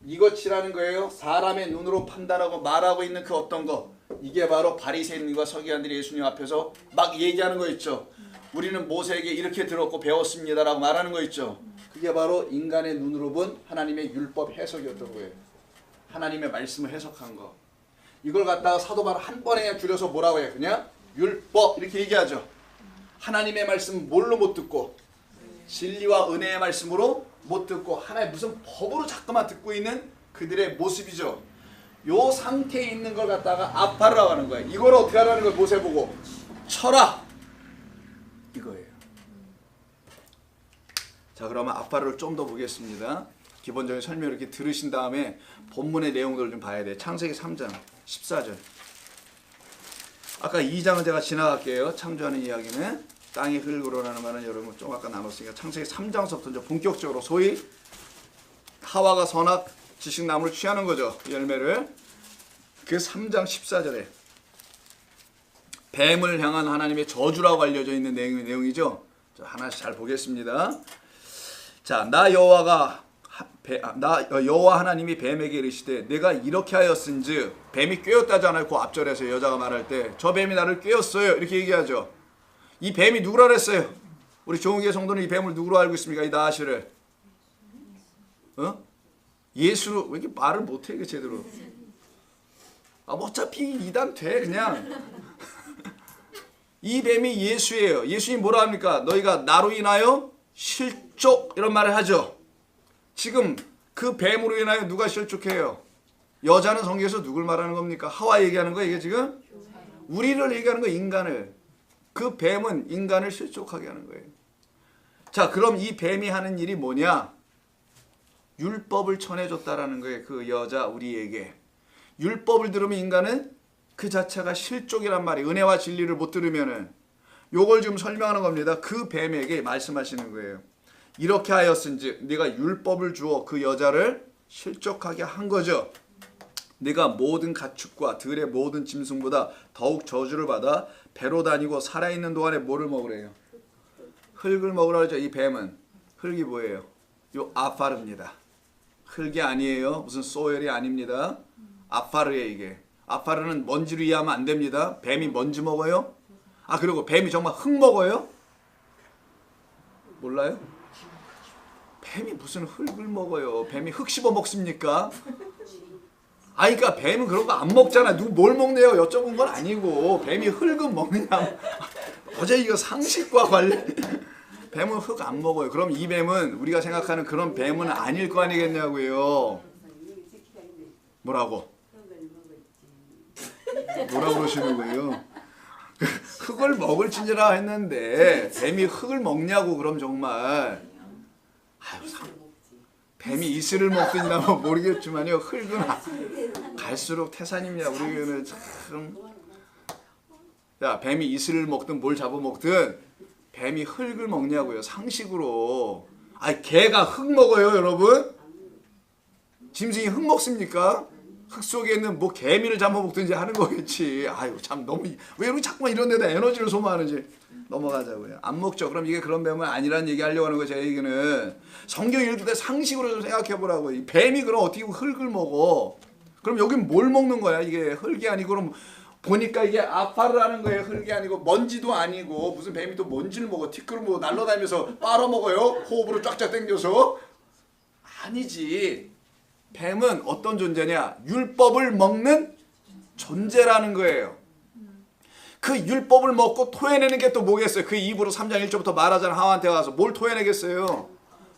이거 치라는 거예요. 사람의 눈으로 판단하고 말하고 있는 그 어떤 거. 이게 바로 바리새인과 서기관들이 예수님 앞에서 막 얘기하는 거 있죠. 우리는 모세에게 이렇게 들었고 배웠습니다라고 말하는 거 있죠. 그게 바로 인간의 눈으로 본 하나님의 율법 해석이었던 거예요. 하나님의 말씀을 해석한 거. 이걸 갖다가 사도 바울 한 번에 줄여서 뭐라고 해요? 그냥 율법 이렇게 얘기하죠. 하나님의 말씀 뭘로 못 듣고? 진리와 은혜의 말씀으로 못 듣고 하나의 무슨 법으로 자꾸만 듣고 있는 그들의 모습이죠. 요 상태에 있는 걸 갖다가 아파르라고 하는 거예요. 이걸 어떻게 하라는 걸 못해 보고 쳐라 이거예요. 자, 그러면 아파르를 좀 더 보겠습니다. 기본적인 설명 이렇게 들으신 다음에 본문의 내용들을 좀 봐야 돼요. 창세기 3장 14절. 아까 2장은 제가 지나갈게요. 창조하는 이야기는 땅의 흙으로라는 말은 여러분 좀 아까 나눴으니까 창세기 3장서부터 이제 본격적으로 소위 하와가 선악 지식나무를 취하는 거죠. 열매를. 그 3장 14절에 뱀을 향한 하나님의 저주라고 알려져 있는 내용이죠. 자, 하나씩 잘 보겠습니다. 자, 나 여호와 하나님이 뱀에게 이르시되 내가 이렇게 하였은즉 뱀이 꾀었다잖아요. 그 앞절에서 여자가 말할 때 저 뱀이 나를 꾀었어요 이렇게 얘기하죠. 이 뱀이 누구라 그랬어요? 우리 종교의 성도는 이 뱀을 누구로 알고 있습니까? 이 나하시를 예수로. 왜 이렇게 말을 못해 이게 제대로. 어차피 이단 돼 그냥. 이 뱀이 예수예요. 예수님 뭐라 합니까? 너희가 나로 인하여 실족 이런 말을 하죠. 지금 그 뱀으로 인하여 누가 실족해요? 여자는 성경에서 누굴 말하는 겁니까? 하와 얘기하는 거예요 이게 지금? 우리를 얘기하는 거예요. 인간을. 그 뱀은 인간을 실족하게 하는 거예요. 자, 그럼 이 뱀이 하는 일이 뭐냐? 율법을 전해줬다라는 거예요. 그 여자 우리에게. 율법을 들으면 인간은 그 자체가 실족이란 말이에요. 은혜와 진리를 못 들으면은. 요걸 지금 설명하는 겁니다. 그 뱀에게 말씀하시는 거예요. 이렇게 하였은즉 네가 율법을 주어 그 여자를 실족하게 한 거죠. 네가 모든 가축과 들의 모든 짐승보다 더욱 저주를 받아 배로 다니고 살아있는 동안에 뭐를 먹으래요? 흙을 먹으라 그러죠. 이 뱀은. 흙이 뭐예요? 요 아파르입니다. 흙이 아니에요. 무슨 소열이 아닙니다. 아파르예요 이게. 아파르는 먼지로 이해하면 안 됩니다. 뱀이 먼지 먹어요? 아, 그리고 뱀이 정말 흙 먹어요? 몰라요? 뱀이 무슨 흙을 먹어요? 뱀이 흙 씹어 먹습니까? 아, 그러니까 뱀은 그런 거 안 먹잖아. 누구 뭘 먹네요 여쭤본 건 아니고 뱀이 흙은 먹느냐. 어제 이거 상식과 관련. 뱀은 흙 안 먹어요. 그럼 이 뱀은 우리가 생각하는 그런 뱀은 아닐 거 아니겠냐고요. 뭐라고? 뭐라고 그러시는 거예요? 흙을 먹을지니라 했는데 뱀이 흙을 먹냐고. 그럼 정말 뱀이 이슬을 먹든지나 뭐 모르겠지만요. 흙은 갈수록 태산입니다. 우리는 참. 야, 뱀이 이슬을 먹든 뭘 잡아먹든 뱀이 흙을 먹냐고요. 상식으로. 아, 개가 흙 먹어요 여러분? 짐승이 흙 먹습니까? 흙 속에 있는 뭐 개미를 잡아먹든지 하는 거겠지. 아유 참 너무 왜 우리 자꾸만 이런 데다 에너지를 소모하는지. 넘어가자고요. 안 먹죠. 그럼 이게 그런 뱀은 아니라는 얘기 하려고 하는 거예요. 제 얘기는 성경 읽을 때 상식으로 좀 생각해 보라고. 이 뱀이 그럼 어떻게 흙을 먹어? 그럼 여긴 뭘 먹는 거야? 이게 흙이 아니고. 그럼 보니까 이게 아파르라는 거예요. 흙이 아니고 먼지도 아니고. 무슨 뱀이 또 먼지를 먹어? 티끌을 뭐 날라다니면서 빨아먹어요? 호흡으로 쫙쫙 당겨서? 아니지. 뱀은 어떤 존재냐? 율법을 먹는 존재라는 거예요. 그 율법을 먹고 토해내는 게 또 뭐겠어요? 그 입으로 3장 1절부터 말하잖아. 하와한테 가서 뭘 토해내겠어요?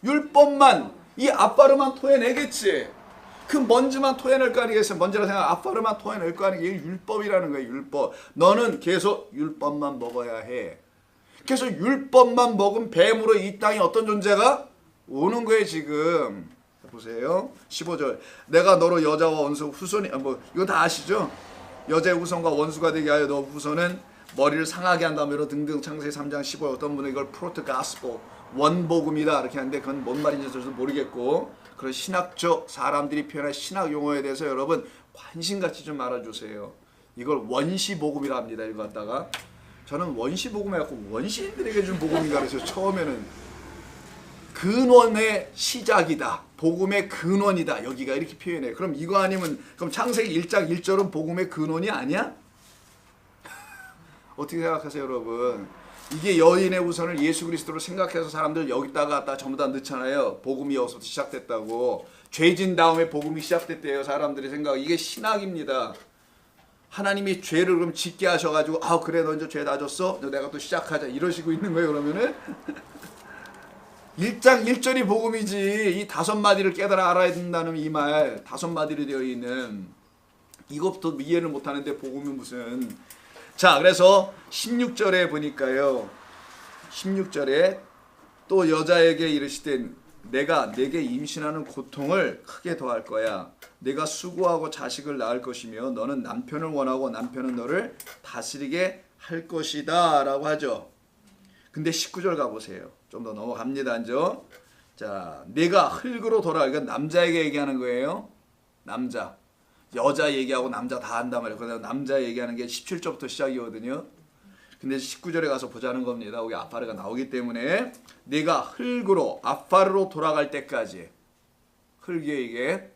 율법만, 이 아파르만 토해내겠지. 그 먼지만 토해낼 거 아니겠어요? 먼지라 생각, 아파르만 토해낼 거 아니겠어요? 이게 율법이라는 거예요. 율법. 너는 계속 율법만 먹어야 해. 계속 율법만 먹은 뱀으로 이 땅에 어떤 존재가 오는 거예요 지금. 보세요. 15절. 내가 너로 여자와 원수 후손이, 뭐 이거 다 아시죠? 여자의 후손과 원수가 되게 하여 너 후손은 머리를 상하게 한다며 등등. 창세기 3장 15. 어떤 분은 이걸 프로트 가스포, 원복음이다 이렇게 하는데 그건 뭔 말인지 저도 모르겠고, 그런 신학적 사람들이 표현한 신학 용어에 대해서 여러분 관심 갖지 좀 말아주세요. 이걸 원시복음이라 합니다. 이거 갖다가 저는 원시복음 해갖고 원시인들에게 준 복음인가 그래서 처음에는 근원의 시작이다. 복음의 근원이다. 여기가 이렇게 표현해요. 그럼 이거 아니면 그럼 창세기 1장 1절은 복음의 근원이 아니야? 어떻게 생각하세요 여러분? 이게 여인의 우선을 예수 그리스도로 생각해서 사람들 여기다가 갖다 전부 다 넣잖아요. 복음이 여기서 시작됐다고. 죄진 다음에 복음이 시작됐대요. 사람들이 생각. 이게 신학입니다. 하나님이 죄를 그럼 짓게 하셔가지고 아 그래 너 이제 죄 다 졌어? 내가 또 시작하자 이러시고 있는 거예요 그러면은? 1장 1절이 복음이지 이 5마디를 깨달아 알아야 된다는 이 말 5마디로 되어 있는 이것부터 이해를 못하는데 복음이 무슨. 자 그래서 16절에 보니까요 16절에 또 여자에게 이르시되 내가 내게 임신하는 고통을 크게 더할 거야. 내가 수고하고 자식을 낳을 것이며 너는 남편을 원하고 남편은 너를 다스리게 할 것이다 라고 하죠. 근데 19절 가보세요. 좀 더 넘어갑니다. 이제. 자, 내가 흙으로 돌아가. 이건 남자에게 얘기하는 거예요. 남자. 여자 얘기하고 남자 다 한단 말이에요. 그래서 남자 얘기하는 게 17절부터 시작이거든요. 근데 19절에 가서 보자는 겁니다. 여기 아파르가 나오기 때문에 내가 흙으로 아파르로 돌아갈 때까지 흙에게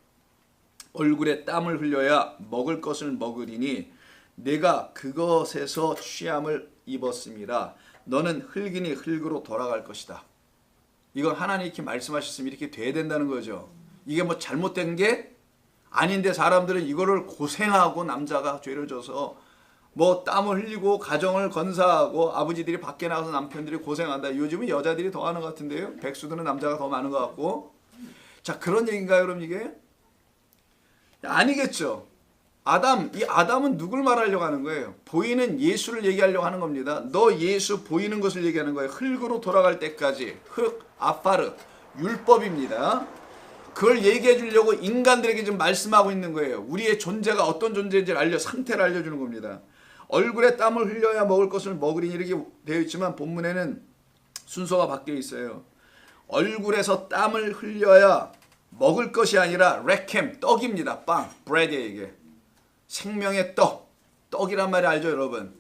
얼굴에 땀을 흘려야 먹을 것을 먹으리니 내가 그것에서 취함을 입었습니다. 너는 흙이니 흙으로 돌아갈 것이다. 이건 하나님 이렇게 말씀하셨으면 이렇게 돼야 된다는 거죠. 이게 뭐 잘못된 게 아닌데 사람들은 이거를 고생하고 남자가 죄를 져서 뭐 땀을 흘리고 가정을 건사하고 아버지들이 밖에 나가서 남편들이 고생한다. 요즘은 여자들이 더 하는 것 같은데요. 백수들은 남자가 더 많은 것 같고. 자 그런 얘기인가요 그럼 이게? 아니겠죠. 이 아담은 누굴 말하려고 하는 거예요? 보이는 예수를 얘기하려고 하는 겁니다. 너 예수 보이는 것을 얘기하는 거예요. 흙으로 돌아갈 때까지. 흙, 아파르, 율법입니다. 그걸 얘기해 주려고 인간들에게 지금 말씀하고 있는 거예요. 우리의 존재가 어떤 존재인지를 상태를 알려주는 겁니다. 얼굴에 땀을 흘려야 먹을 것을 먹으리니 이렇게 되어 있지만 본문에는 순서가 바뀌어 있어요. 얼굴에서 땀을 흘려야 먹을 것이 아니라 레켐, 떡입니다. 빵, 브레드에 이게. 생명의 떡이란 말이 알죠 여러분?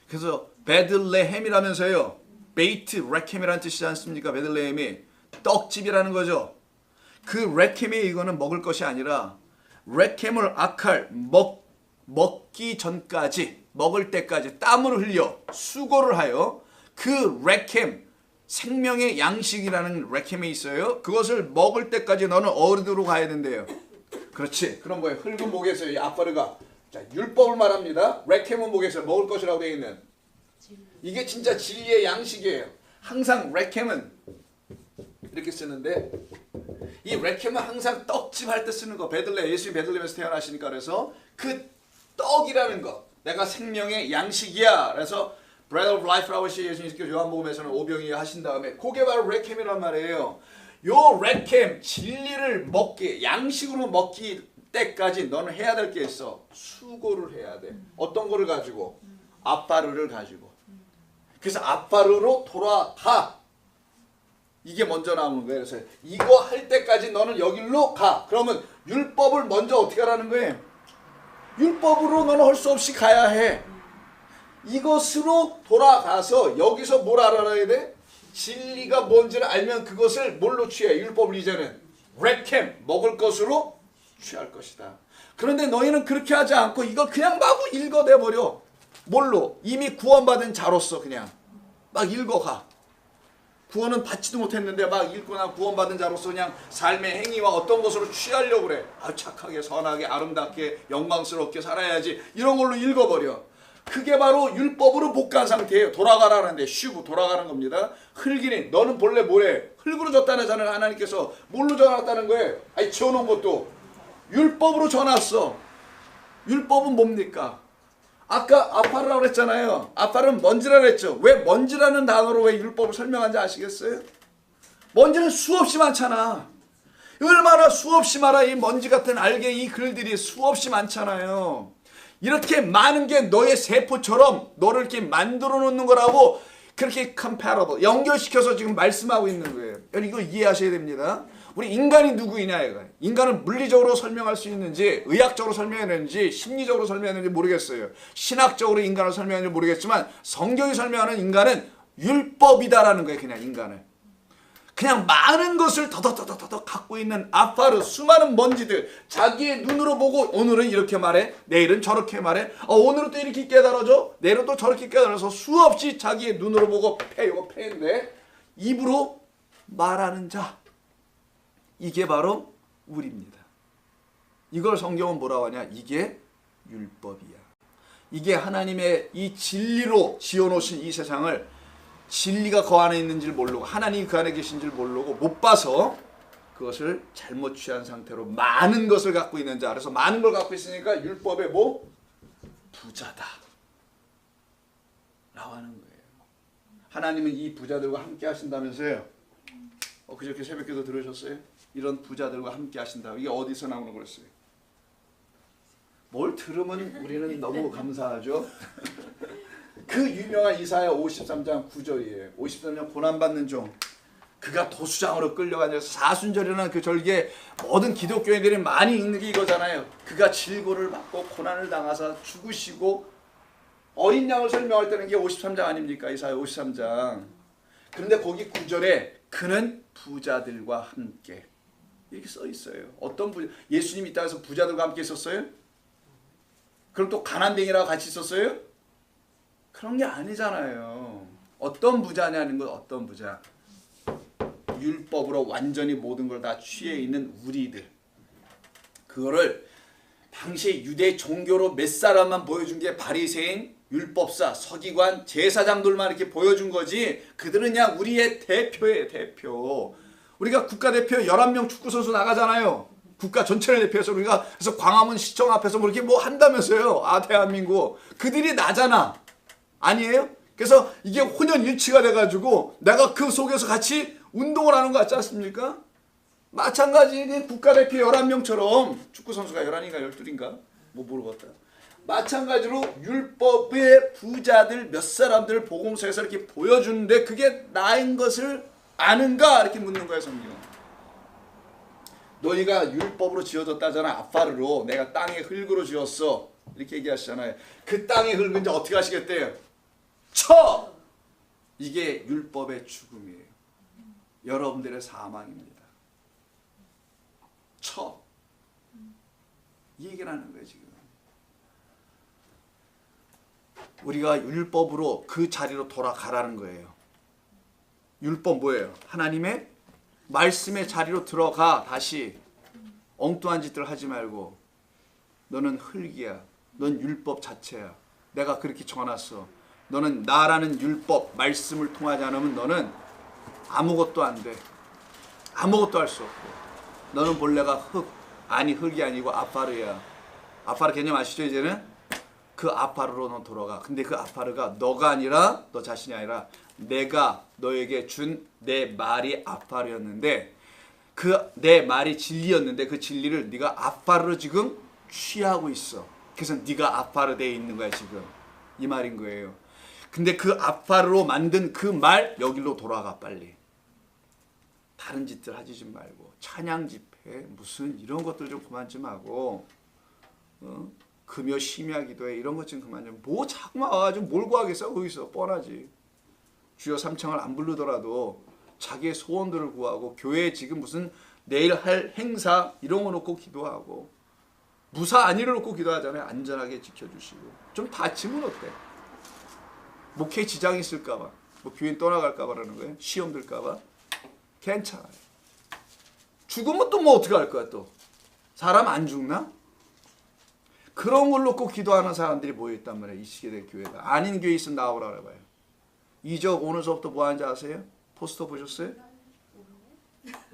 그래서 베들레헴이라면서요. 베이트, 레켐이라는 뜻이지 않습니까? 베들레헴이 떡집이라는 거죠. 그 레켐이 이거는 먹을 것이 아니라 레켐을 아칼, 먹기 전까지 먹을 때까지 땀을 흘려 수고를 하여 그 레켐 생명의 양식이라는 레켐이 있어요. 그것을 먹을 때까지 너는 어디로 가야 된대요. 그렇지. 그런 거예요. 흙은 목에서 이 아파르가 자 율법을 말합니다. 레켐은 목에서 먹을 것이라고 되어 있는 이게 진짜 진리의 양식이에요. 항상 레켐은 이렇게 쓰는데 이 레켐은 항상 떡집 할 때 쓰는 거. 예수님 베들레헴에서 태어나시니까 그래서 그 떡이라는 거. 내가 생명의 양식이야. 그래서 Bread of Life라고 예수님께서 요한복음에서는 오병이어 하신 다음에 그게 바로 레켐이란 말이에요. 요 레켐 진리를 먹기 양식으로 먹기 때까지 너는 해야 될 게 있어. 수고를 해야 돼. 어떤 거를 가지고? 아파르를 가지고. 그래서 아파르로 돌아가. 이게 먼저 나오는 거예요. 그래서 이거 할 때까지 너는 여기로 가. 그러면 율법을 먼저 어떻게 하라는 거예요? 율법으로 너는 할 수 없이 가야 해. 이것으로 돌아가서 여기서 뭘 알아야 돼? 진리가 뭔지를 알면 그것을 뭘로 취해? 율법을 이제는 레켐, 먹을 것으로 취할 것이다. 그런데 너희는 그렇게 하지 않고 이걸 그냥 마구 읽어내버려. 뭘로? 이미 구원받은 자로서 그냥 막 읽어가. 구원은 받지도 못했는데 막 읽거나 구원받은 자로서 그냥 삶의 행위와 어떤 것으로 취하려고 그래. 착하게 선하게 아름답게 영광스럽게 살아야지. 이런 걸로 읽어버려. 그게 바로 율법으로 못 간 상태예요. 돌아가라는데 쉬고 돌아가는 겁니다. 흙이니 너는 본래 뭐래? 흙으로 졌다는 자는 하나님께서 뭘로 져놨다는 거예요? 아니 지어놓은 것도 율법으로 져놨어. 율법은 뭡니까? 아까 아파르라고 그랬잖아요. 아파르는 먼지라고 그랬죠. 왜 먼지라는 단어로 왜 율법을 설명한지 아시겠어요? 먼지는 수없이 많잖아. 얼마나 수없이 많아. 이 먼지 같은 알게 이 글들이 수없이 많잖아요. 이렇게 많은 게 너의 세포처럼 너를 이렇게 만들어 놓는 거라고 그렇게 comparable, 연결시켜서 지금 말씀하고 있는 거예요. 여러분 이거 이해하셔야 됩니다. 우리 인간이 누구이냐 이거. 인간을 물리적으로 설명할 수 있는지 의학적으로 설명해내는지 심리적으로 설명해내는지 모르겠어요. 신학적으로 인간을 설명하는지 모르겠지만 성경이 설명하는 인간은 율법이다라는 거예요. 그냥 인간을. 그냥 많은 것을 더더더더더 갖고 있는 아파르 수많은 먼지들 자기의 눈으로 보고 오늘은 이렇게 말해 내일은 저렇게 말해 오늘은 또 이렇게 깨달아져 내일은 또 저렇게 깨달아서 수없이 자기의 눈으로 보고 이거 패인데 입으로 말하는 자 이게 바로 우리입니다. 이걸 성경은 뭐라고 하냐 이게 율법이야. 이게 하나님의 이 진리로 지어놓으신 이 세상을 진리가 그 안에 있는지를 모르고 하나님이 그 안에 계신지를 모르고 못 봐서 그것을 잘못 취한 상태로 많은 것을 갖고 있는 자. 그래서 많은 걸 갖고 있으니까 율법의 뭐? 부자다 라고 하는 거예요. 하나님은 이 부자들과 함께 하신다면서요. 그저께 새벽기도 들으셨어요? 이런 부자들과 함께 하신다. 이게 어디서 나오는 거였어요? 뭘 들으면 우리는 너무 감사하죠. 그 유명한 이사야 53장 9절이에요. 53장 고난받는 종. 그가 도수장으로 끌려가서 사순절이라는 그 절기에 모든 기독교인들이 많이 읽는 게 이거잖아요. 그가 질고를 받고 고난을 당하사 죽으시고 어린 양을 설명할 때는 이게 53장 아닙니까? 이사야 53장. 그런데 거기 9절에 그는 부자들과 함께 이렇게 써 있어요. 어떤 부자? 예수님이 이 땅에서 부자들과 함께 있었어요? 그럼 또 가난뱅이랑 같이 있었어요? 그런 게 아니잖아요. 어떤 부자냐는 건 어떤 부자? 율법으로 완전히 모든 걸 다 취해 있는 우리들. 그거를 당시 유대 종교로 몇 사람만 보여준 게 바리새인, 율법사, 서기관, 제사장들만 이렇게 보여준 거지. 그들은 그냥 우리의 대표예요, 대표. 우리가 국가대표 11명 축구선수 나가잖아요. 국가 전체를 대표해서 우리가 그래서 광화문 시청 앞에서 뭐 이렇게 뭐 한다면서요. 대한민국. 그들이 나잖아. 아니에요? 그래서 이게 혼연일치가 돼가지고 내가 그 속에서 같이 운동을 하는 거 같지 않습니까? 마찬가지 국가대표 11명처럼 축구선수가 11인가 12인가? 뭐 모르겠다. 마찬가지로 율법의 부자들 몇 사람들을 복음서에서 이렇게 보여주는데 그게 나인 것을 아는가? 이렇게 묻는 거예요, 성경. 너희가 율법으로 지어졌다잖아. 아파르로. 내가 땅의 흙으로 지었어. 이렇게 얘기하시잖아요. 그 땅의 흙은 이제 어떻게 하시겠대요? 쳐! 이게 율법의 죽음이에요. 여러분들의 사망입니다. 쳐! 이 얘기를 하는 거예요, 지금. 우리가 율법으로 그 자리로 돌아가라는 거예요. 율법 뭐예요? 하나님의 말씀의 자리로 들어가. 다시 엉뚱한 짓들 하지 말고 너는 흙이야. 넌 율법 자체야. 내가 그렇게 정해놨어. 너는 나라는 율법 말씀을 통하지 않으면 너는 아무것도 안 돼. 아무것도 할 수 없고. 너는 본래가 흙. 아니 흙이 아니고 아파르야. 아파르 개념 아시죠 이제는? 그 아파르로 너 돌아가. 근데 그 아파르가 너가 아니라 너 자신이 아니라 내가 너에게 준 내 말이 아파르였는데 그 내 말이 진리였는데 그 진리를 네가 아파르로 지금 취하고 있어. 그래서 네가 아파르 돼 있는 거야 지금. 이 말인 거예요. 근데 그 아파르로 만든 그 말 여기로 돌아가 빨리. 다른 짓들 하지 좀 말고 찬양 집회 무슨 이런 것들 좀 그만 좀 하고 금요 심야 기도회 이런 것 좀 그만 좀. 뭐 자꾸만 와가지고 뭘 구하겠어 거기서. 뻔하지. 주여 삼창을 안 부르더라도 자기의 소원들을 구하고 교회에 지금 무슨 내일 할 행사 이런 거 놓고 기도하고 무사 안위를 놓고 기도하잖아요. 안전하게 지켜주시고. 좀 다치면 어때? 목회에 지장이 있을까 봐. 뭐 교인 떠나갈까 봐라는 거예요. 시험 들까 봐. 괜찮아요. 죽으면 또 뭐 어떻게 할 거야 또. 사람 안 죽나? 그런 걸 놓고 기도하는 사람들이 모여있단 말이에요. 이 시대의 교회가. 아닌 교회 있으면 나오라 그래봐요. 이적 오늘 수업부터 뭐 하는지 아세요? 포스터 보셨어요?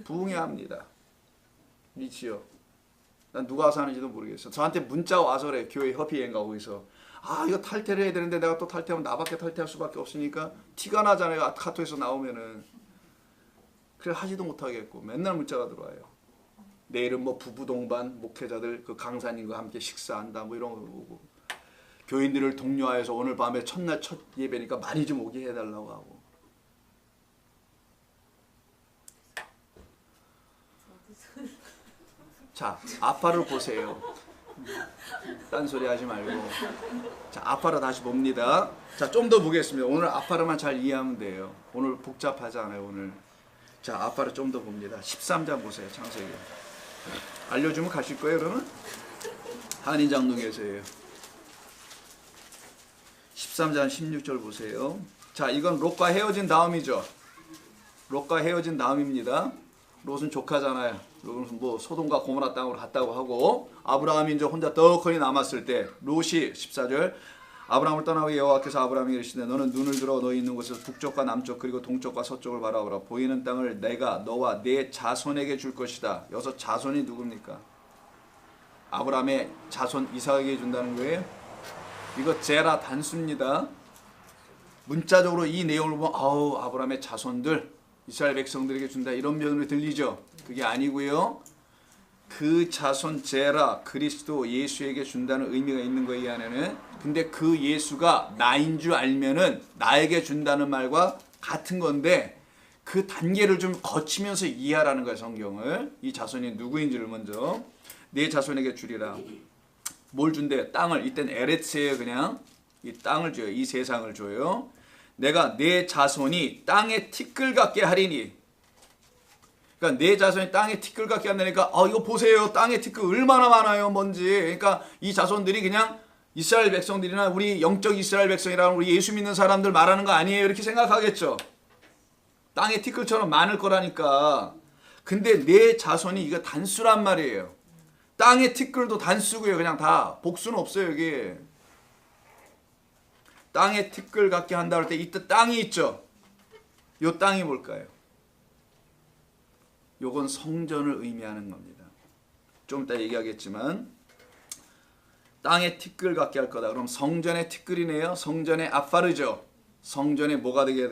부흥회합니다. 미치요. 난 누가 와서 하는지도 모르겠어. 저한테 문자 와서 그래. 교회 협의회인 거기서. 이거 탈퇴를 해야 되는데 내가 또 탈퇴하면 나밖에 탈퇴할 수밖에 없으니까 티가 나잖아요. 카톡에서 나오면은. 그래 하지도 못하겠고 맨날 문자가 들어와요. 내일은 뭐 부부 동반 목회자들 그 강사님과 함께 식사한다 뭐 이런 거 보고 교인들을 독려하여서 오늘 밤에 첫날 첫 예배니까 많이 좀 오게 해달라고 하고. 자 아파를 보세요. 딴소리 하지 말고. 자 아파를 다시 봅니다. 자 좀 더 보겠습니다. 오늘 아파르만 잘 이해하면 돼요. 오늘 복잡하지 않아요 오늘. 자 아파를 좀 더 봅니다. 13장 보세요. 창세기. 알려주면 가실 거예요 그러면? 한인장로에서예요. 13장 16절 보세요. 자 이건 롯과 헤어진 다음이죠. 롯과 헤어진 다음입니다. 롯은 조카잖아요. 롯은 뭐 소돔과 고모라 땅으로 갔다고 하고 아브라함이 이제 혼자 떡하니 남았을 때 롯이 14절 아브라함을 떠나고 여호와께서 아브라함에게 이르시되 너는 눈을 들어 너희 있는 곳에서 북쪽과 남쪽 그리고 동쪽과 서쪽을 바라보라. 보이는 땅을 내가 너와 네 자손에게 줄 것이다. 여기서 자손이 누굽니까? 아브라함의 자손 이삭에게 준다는 거예요. 이거 제라 단수입니다. 문자적으로 이 내용을 보면 아우 아브라함의 자손들 이스라엘 백성들에게 준다 이런 면으로 들리죠. 그게 아니고요. 그 자손 제라 그리스도 예수에게 준다는 의미가 있는 거예요. 이 안에는. 근데 그 예수가 나인 줄 알면은 나에게 준다는 말과 같은 건데 그 단계를 좀 거치면서 이해하라는 거예요. 성경을. 이 자손이 누구인지를 먼저 네 자손에게 주리라. 뭘 준대? 땅을. 이땐 에레츠예요. 그냥 이 땅을 줘요. 이 세상을 줘요. 내가 네 자손이 땅에 티끌 같게 하리니. 그러니까 네 자손이 땅에 티끌 같게 한다니까 이거 보세요. 땅에 티끌 얼마나 많아요. 뭔지. 그러니까 이 자손들이 그냥 이스라엘 백성들이나 우리 영적 이스라엘 백성이라는 우리 예수 믿는 사람들 말하는 거 아니에요. 이렇게 생각하겠죠. 땅에 티끌처럼 많을 거라니까. 근데 네 자손이 이거 단수란 말이에요. 땅에 티끌도 단수고요. 그냥 다 복수는 없어요. 여기. 땅에 티끌 같게 한다 할 때 이때 땅이 있죠. 요 땅이 뭘까요? 요건 성전을 의미하는 겁니다. 좀 이따 얘기하겠지만 땅에 티끌 같게 할 거다. 그럼 성전의 티끌이네요. 성전의 아파르죠. 성전에 뭐가 되게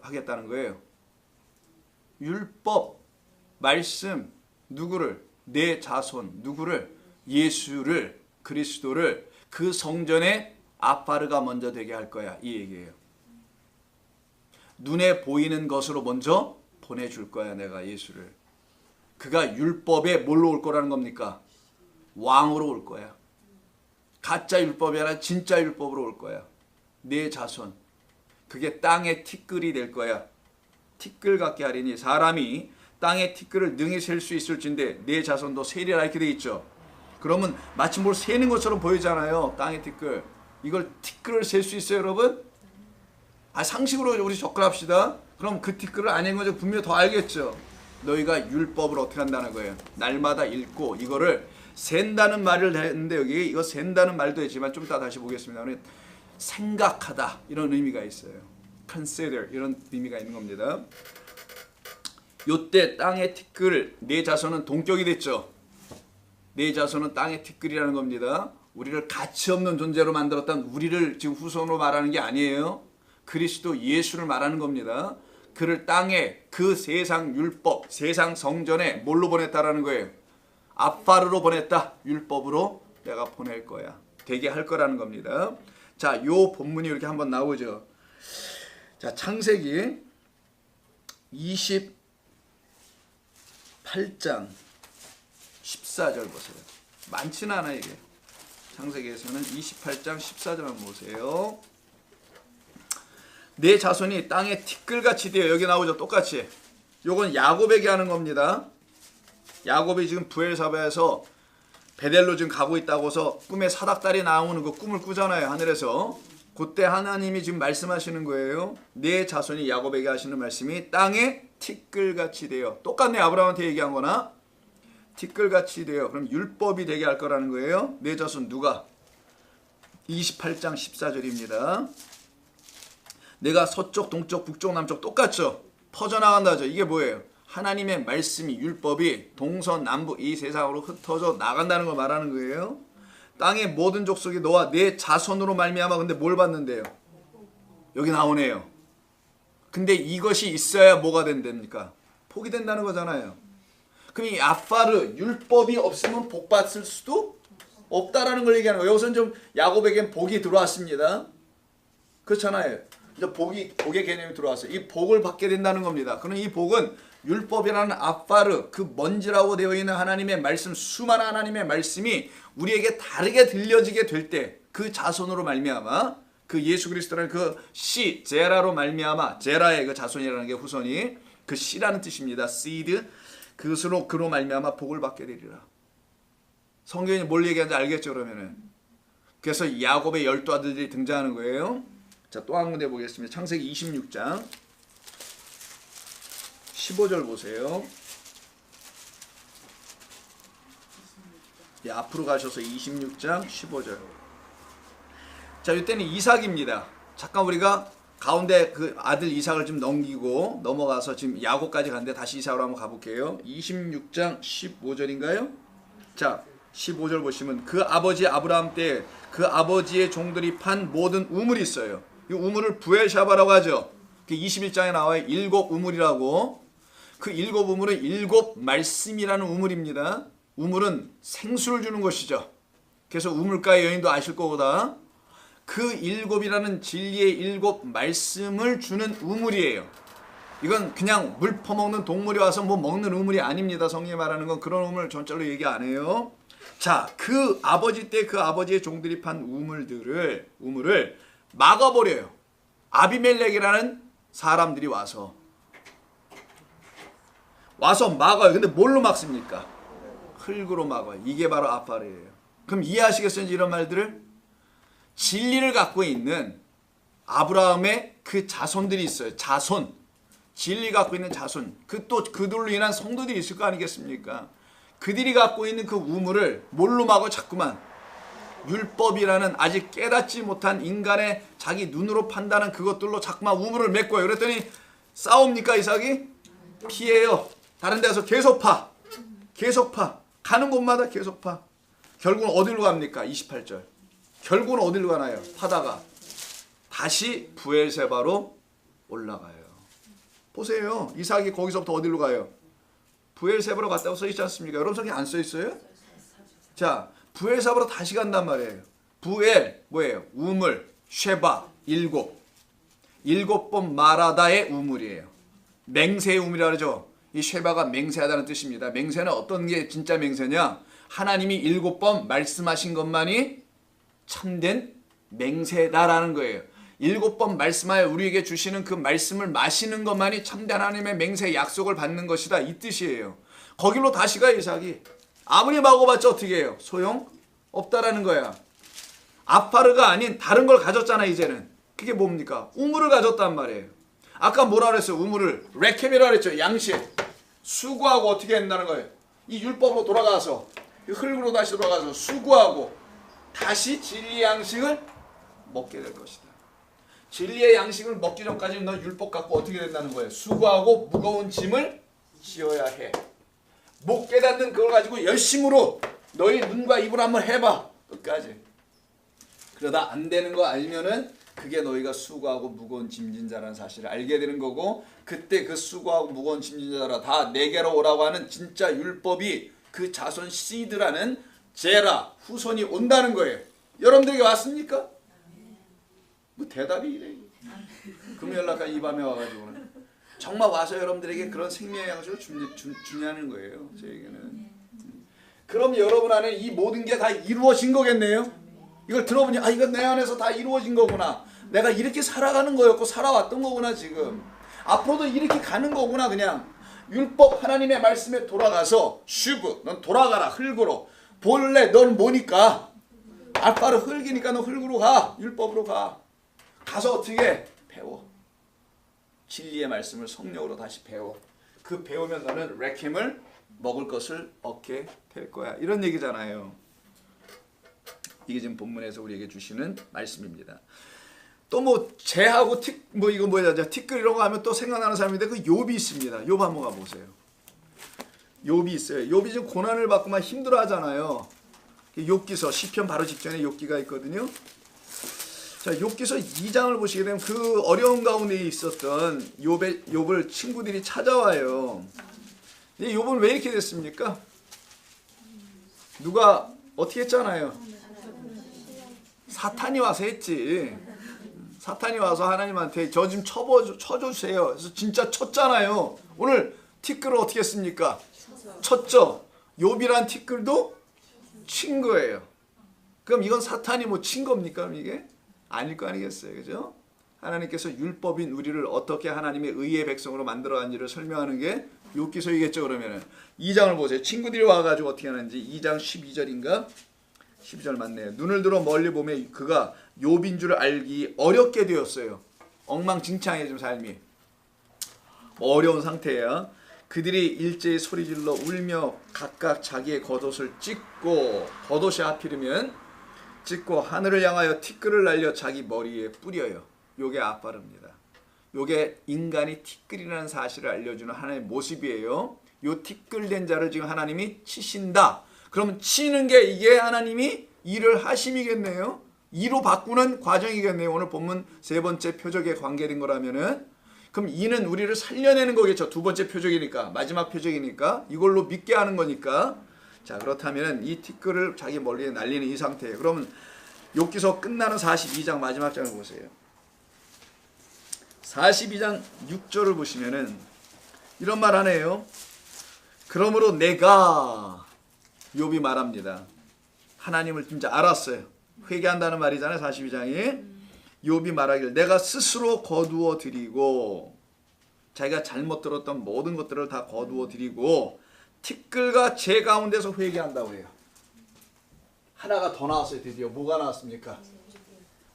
하겠다는 거예요? 율법, 말씀, 누구를? 내 자손, 누구를? 예수를, 그리스도를 그 성전에 아파르가 먼저 되게 할 거야. 이 얘기예요. 눈에 보이는 것으로 먼저 보내줄 거야. 내가 예수를. 그가 율법에 뭘로 올 거라는 겁니까? 왕으로 올 거야. 가짜 율법이 아니라 진짜 율법으로 올 거야. 내 자손. 그게 땅의 티끌이 될 거야. 티끌 같게 하리니 사람이 땅의 티끌을 능히 셀 수 있을진데 내 자손도 세리라 이렇게 돼 있죠. 그러면 마치 뭘 세는 것처럼 보이잖아요. 땅의 티끌. 이걸 티끌을 셀 수 있어요, 여러분? 상식으로 우리 접근합시다. 그럼 그 티끌을 안 읽은 거죠. 분명히 더 알겠죠. 너희가 율법을 어떻게 한다는 거예요. 날마다 읽고 이거를 센다는 말을 했는데 여기 이거 센다는 말도 했지만 좀 이따 다시 보겠습니다. 생각하다 이런 의미가 있어요. consider 이런 의미가 있는 겁니다. 요때 땅의 티끌 네 자손은 동격이 됐죠. 네 자손은 땅의 티끌이라는 겁니다. 우리를 가치 없는 존재로 만들었던 우리를 지금 후손으로 말하는 게 아니에요. 그리스도 예수를 말하는 겁니다. 그를 땅에 그 세상 율법, 세상 성전에 뭘로 보냈다라는 거예요. 아파르로 보냈다. 율법으로 내가 보낼 거야. 되게 할 거라는 겁니다. 자, 요 본문이 이렇게 한번 나오죠. 자, 창세기 28장 14절 보세요. 많지는 않아 이게. 창세기에서는 28장 14절 한번 보세요. 내 자손이 땅에 티끌같이 되어 여기 나오죠. 똑같이. 요건 야곱에게 하는 겁니다. 야곱이 지금 부엘사바에서 베델로 지금 가고 있다고서 꿈에 사닥다리 나오는 그 꿈을 꾸잖아요. 하늘에서. 그때 하나님이 지금 말씀하시는 거예요. 내 자손이 야곱에게 하시는 말씀이 땅에 티끌같이 되어. 똑같네. 아브라함한테 얘기한 거나. 티끌같이 되어. 그럼 율법이 되게 할 거라는 거예요. 내 자손 누가? 28장 14절입니다. 내가 서쪽, 동쪽, 북쪽, 남쪽 똑같죠? 퍼져나간다죠. 이게 뭐예요? 하나님의 말씀이 율법이 동서남북 이 세상으로 흩어져 나간다는 걸 말하는 거예요. 땅의 모든 족속이 너와 내 자손으로 말미암아. 근데 뭘 받는데요? 여기 나오네요. 근데 이것이 있어야 뭐가 된답니까? 복이 된다는 거잖아요. 그럼 이 아파르 율법이 없으면 복 받을 수도 없다라는 걸 얘기하는 거예요. 여기서는 좀 야곱에겐 복이 들어왔습니다. 그렇잖아요. 이제 복의 개념이 들어왔어요. 이 복을 받게 된다는 겁니다. 그럼 이 복은 율법이라는 아파르 그 먼지라고 되어 있는 하나님의 말씀, 수많은 하나님의 말씀이 우리에게 다르게 들려지게 될 때 그 자손으로 말미암아 그 예수 그리스도라는 그 씨 제라로 말미암아 제라의 그 자손이라는 게 후손이 그 씨라는 뜻입니다. seed 그것으로 그로 말미암아 복을 받게 되리라. 성경이 뭘 얘기하는지 알겠죠 그러면은. 그래서 야곱의 12아들들이 등장하는 거예요. 자, 또 한 군데 보겠습니다. 창세기 26장 15절 보세요. 예, 앞으로 가셔서 26장 15절. 자, 이때는 이삭입니다. 잠깐 우리가 가운데 그 아들 이삭을 좀 넘기고 넘어가서 지금 야곱까지 갔는데 다시 이삭으로 한번 가볼게요. 26장 15절인가요? 자, 15절 보시면 그 아버지 아브라함 때 그 아버지의 종들이 판 모든 우물이 있어요. 이 우물을 부엘샤바라고 하죠. 21장에 나와요. 7 우물이라고. 그 7 우물은 7 말씀이라는 우물입니다. 우물은 생수를 주는 것이죠. 그래서 우물가의 여인도 아실 거보다 그 7이라는 진리의 7 말씀을 주는 우물이에요. 이건 그냥 물 퍼먹는 동물이 와서 뭐 먹는 우물이 아닙니다. 성경이 말하는 건 그런 우물 전절로 얘기 안 해요. 자, 그 아버지 때 그 아버지의 종들이 판 우물을 막아버려요. 아비멜렉이라는 사람들이 와서 막아요. 근데 뭘로 막습니까? 흙으로 막아요. 이게 바로 아파르예요. 그럼 이해하시겠어요? 이런 말들을? 진리를 갖고 있는 아브라함의 그 자손들이 있어요. 자손. 진리 갖고 있는 자손. 또 그들로 인한 성도들이 있을 거 아니겠습니까? 그들이 갖고 있는 그 우물을 뭘로 막어? 자꾸만 율법이라는 아직 깨닫지 못한 인간의 자기 눈으로 판단한 그것들로 자꾸만 우물을 메꿔요. 그랬더니 싸웁니까 이삭이? 피해요. 다른 데서 계속 파. 가는 곳마다 계속 파. 결국은 어디로 갑니까? 28절. 결국은 어디로 가나요? 파다가 다시 부엘세바로 올라가요. 보세요. 이삭이 거기서부터 어디로 가요? 부엘세바로 갔다고 써있지 않습니까? 여러분 성경에 안 써있어요? 자, 부엘세바로 다시 간단 말이에요. 부엘 뭐예요? 우물, 쉐바, 7 번 마라다의 우물이에요. 맹세의 우물이라고 그러죠. 이 쉐바가 맹세하다는 뜻입니다. 맹세는 어떤 게 진짜 맹세냐? 하나님이 7 번 말씀하신 것만이 참된 맹세다라는 거예요. 7 번 말씀하여 우리에게 주시는 그 말씀을 마시는 것만이 참된 하나님의 맹세 약속을 받는 것이다. 이 뜻이에요. 거길로 다시 가 이삭이. 아무리 막아봤자 어떻게 해요? 소용 없다라는 거야. 아파르가 아닌 다른 걸 가졌잖아 이제는. 그게 뭡니까? 우물을 가졌단 말이에요. 아까 뭐라 그랬어요? 우물을 레켐이라 그랬죠. 양식. 수고하고 어떻게 한다는 거예요? 이 율법으로 돌아가서 흙으로 다시 돌아가서 수고하고 다시 진리의 양식을 먹게 될 것이다. 진리의 양식을 먹기 전까지는 너 율법 갖고 어떻게 된다는 거예요? 수고하고 무거운 짐을 지어야 해. 못 깨닫는 그걸 가지고 열심으로 너희 눈과 입으로 한번 해봐. 끝까지. 그러다 안 되는 거 알면은 그게 너희가 수고하고 무거운 짐진 자라는 사실을 알게 되는 거고, 그때 그 수고하고 무거운 짐진 자라 다 내게로 오라고 하는 진짜 율법이 그 자손 시드라는 제라 후손이 온다는 거예요. 여러분들에게 왔습니까? 뭐 대답이 이래. 금요일날 이 밤에 와가지고는 정말 와서 여러분들에게 그런 생명의 양식을 주냐는 거예요. 저에게는. 그럼 여러분 안에 이 모든 게 다 이루어진 거겠네요. 이걸 들어보니 아 이건 내 안에서 다 이루어진 거구나. 내가 이렇게 살아가는 거였고 살아왔던 거구나 지금. 앞으로도 이렇게 가는 거구나. 그냥 율법 하나님의 말씀에 돌아가서 슈브 넌 돌아가라 흙으로. 본래 넌 뭐니까 알파르 흙이니까 너 흙으로 가. 율법으로 가. 가서 어떻게 배워. 진리의 말씀을 성령으로 다시 배워. 그 배우면 너는 레켐을 먹을 것을 얻게 될 거야. 이런 얘기잖아요. 이게 지금 본문에서 우리에게 주시는 말씀입니다. 또 뭐 재하고 뭐 이거 뭐야 티끌 이런 거 하면 또 생각나는 사람인데 그 욥이 있습니다. 욥 한번 가보세요. 욥이 있어요. 욥이 지금 고난을 받고 막 힘들어하잖아요. 욥기서 시편 바로 직전에 욥기가 있거든요. 자, 욥기서 2장을 보시게 되면 그 어려운 가운데 있었던 욥을 친구들이 찾아와요. 이 욥은 왜 이렇게 됐습니까? 누가 어떻게 했잖아요. 사탄이 와서 했지. 사탄이 와서 하나님한테 저 좀 쳐주세요. 그래서 진짜 쳤잖아요. 오늘 티끌을 어떻게 했습니까? 쳤죠. 욥이란 티끌도 친 거예요. 그럼 이건 사탄이 뭐 친 겁니까? 그럼 이게? 아닐 거 아니겠어요. 그죠? 하나님께서 율법인 우리를 어떻게 하나님의 의의 백성으로 만들어간지를 설명하는 게 욥기서이겠죠. 그러면은 2장을 보세요. 친구들이 와가지고 어떻게 하는지 2장 12절인가? 12절 맞네요. 눈을 들어 멀리 보면 그가 욥인 줄 알기 어렵게 되었어요. 엉망진창해진 삶이. 어려운 상태야. 그들이 일제히 소리질러 울며 각각 자기의 겉옷을 찢고 겉옷이 하필이면 찍고 하늘을 향하여 티끌을 날려 자기 머리에 뿌려요. 요게 아파릅니다. 요게 인간이 티끌이라는 사실을 알려주는 하나님의 모습이에요. 요 티끌된 자를 지금 하나님이 치신다. 그러면 치는 게 이게 하나님이 일을 하심이겠네요. 이로 바꾸는 과정이겠네요. 오늘 본문 세 번째 표적에 관계된 거라면은. 그럼 이는 우리를 살려내는 거겠죠. 두 번째 표적이니까, 마지막 표적이니까, 이걸로 믿게 하는 거니까. 자, 그렇다면 이 티끌을 자기 머리에 날리는 이 상태예요. 그러면 욥기서 끝나는 42장 마지막 장을 보세요. 42장 6절을 보시면은 이런 말 하네요. 그러므로 내가, 욥이 말합니다. 하나님을 진짜 알았어요. 회개한다는 말이잖아요. 42장에. 욥이 말하기를 내가 스스로 거두어 드리고, 자기가 잘못 들었던 모든 것들을 다 거두어 드리고 티끌과 제 가운데서 회개한다고 해요. 하나가 더 나왔어요. 드디어 뭐가 나왔습니까?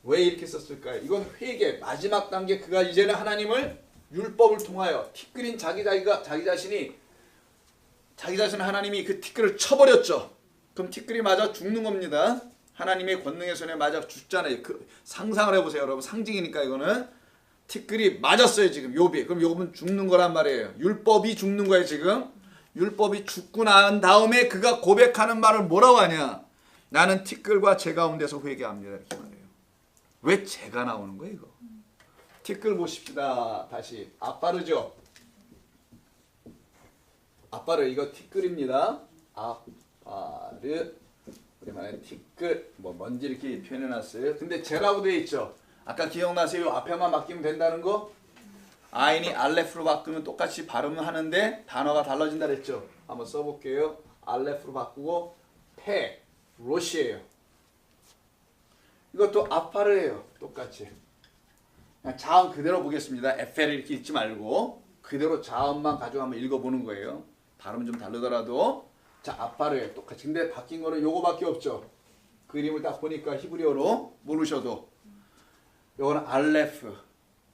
왜 이렇게 썼을까요? 이건 회개 마지막 단계. 그가 이제는 하나님을 율법을 통하여 티끌인 자기 자신은 하나님이 그 티끌을 쳐버렸죠. 그럼 티끌이 맞아 죽는 겁니다. 하나님의 권능의 손에 맞아 죽잖아요. 그 상상을 해보세요, 여러분. 상징이니까 이거는. 티끌이 맞았어요 지금 욥이. 그럼 욥은 죽는 거란 말이에요. 율법이 죽는 거예요 지금. 율법이 죽고 난 다음에 그가 고백하는 말을 뭐라고 하냐? 나는 티끌과 제 가운데서 회개합니다. 이렇게 말해요. 왜 제가 나오는 거예요 이거? 티끌 보십시다. 다시 아빠르죠. 아빠르, 이거 티끌입니다. 아빠르, 우리말에 티끌, 뭐 먼지 이렇게 표현해놨어요. 근데 제라고 되어 있죠. 아까 기억나세요? 앞에만 바뀌면 된다는 거? 아인이 알레프로 바꾸면 똑같이 발음을 하는데 단어가 달라진다 그랬죠. 한번 써볼게요. 알레프로 바꾸고 페, 로시예요. 이것도 아파르예요. 똑같이. 그냥 자음 그대로 보겠습니다. 에페를 이렇게 읽지 말고 그대로 자음만 가지고 한번 읽어보는 거예요. 발음은 좀 다르더라도. 자, 아파르예요. 똑같이. 근데 바뀐 거는 요거밖에 없죠. 그림을 딱 보니까 히브리어로 모르셔도. 요거는 알레프,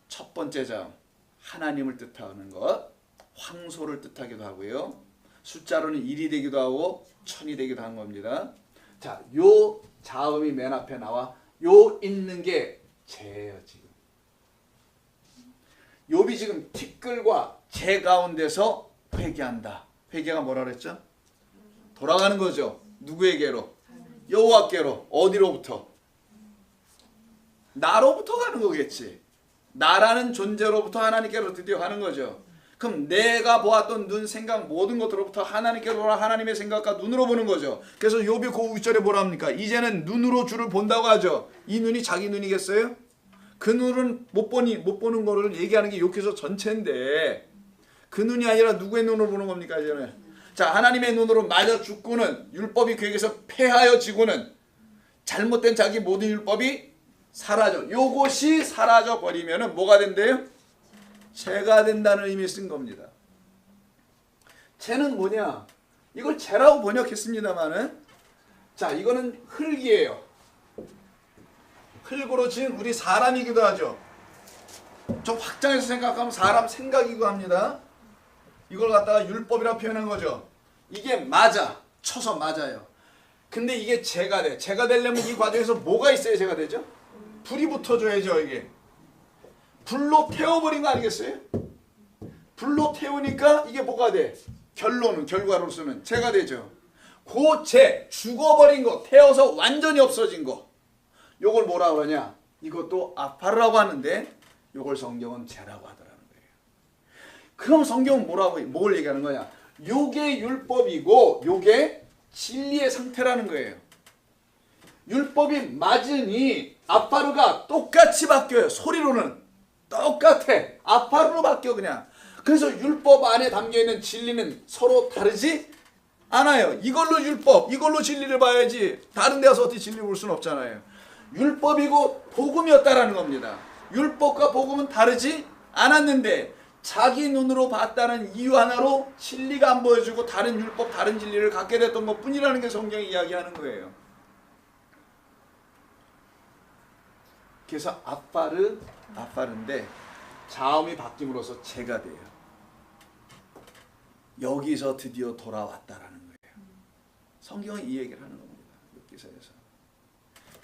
첫 번째 자음. 하나님을 뜻하는 것. 황소를 뜻하기도 하고요. 숫자로는 1이 되기도 하고 1000이 되기도 하는 겁니다. 자, 요 자음이 맨 앞에 나와. 요 있는 게 제예요 지금. 욥이 지금 티끌과 제 가운데서 회개한다. 회개가 뭐라 그랬죠? 돌아가는 거죠. 누구에게로? 여호와께로. 어디로부터? 나로부터 가는 거겠지. 나라는 존재로부터 하나님께로 드디어 가는 거죠. 그럼 내가 보았던 눈, 생각 모든 것으로부터 하나님께로 돌아 하나님의 생각과 눈으로 보는 거죠. 그래서 욥이 그 6절에 뭐라 합니까? 이제는 눈으로 주를 본다고 하죠. 이 눈이 자기 눈이겠어요? 그 눈은 못 보는 거를 얘기하는 게 욥기서 전체인데 그 눈이 아니라 누구의 눈으로 보는 겁니까 이제는? 자, 하나님의 눈으로 맞아 죽고는 율법이 그에게서 폐하여지고는 잘못된 자기 모든 율법이 사라져. 요것이 사라져 버리면은 뭐가 된대요? 죄가 된다는 의미 쓴 겁니다. 죄는 뭐냐? 이걸 죄라고 번역했습니다만은, 자, 이거는 흙이에요. 흙으로 지은 우리 사람이기도 하죠. 좀 확장해서 생각하면 사람 생각이기도 합니다. 이걸 갖다가 율법이라고 표현한 거죠. 이게 맞아. 쳐서 맞아요. 근데 이게 죄가 돼. 죄가 되려면 이 과정에서 뭐가 있어야 죄가 되죠? 불이 붙어줘야죠. 이게 불로 태워버린 거 아니겠어요? 불로 태우니까 이게 뭐가 돼? 결과로서는 죄가 되죠. 그 죄, 죽어버린 거, 태워서 완전히 없어진 거, 요걸 뭐라 그러냐? 이것도 아파르라고 하는데 요걸 성경은 죄라고 하더라는 거예요. 그럼 성경은 뭘 얘기하는 거냐? 요게 율법이고 요게 진리의 상태라는 거예요. 율법이 맞으니 아파르가 똑같이 바뀌어요. 소리로는 똑같아. 아파르로 바뀌어 그냥. 그래서 율법 안에 담겨있는 진리는 서로 다르지 않아요. 이걸로 율법, 이걸로 진리를 봐야지 다른 데 가서 어떻게 진리를 볼 수는 없잖아요. 율법이고 복음이었다라는 겁니다. 율법과 복음은 다르지 않았는데 자기 눈으로 봤다는 이유 하나로 진리가 안 보여주고 다른 율법, 다른 진리를 갖게 됐던 것뿐이라는 게 성경이 이야기하는 거예요. 그래서 아파르인데 자음이 바뀜으로써 죄가 돼요. 여기서 드디어 돌아왔다라는 거예요. 성경은 이 얘기를 하는 겁니다. 욥기서에서.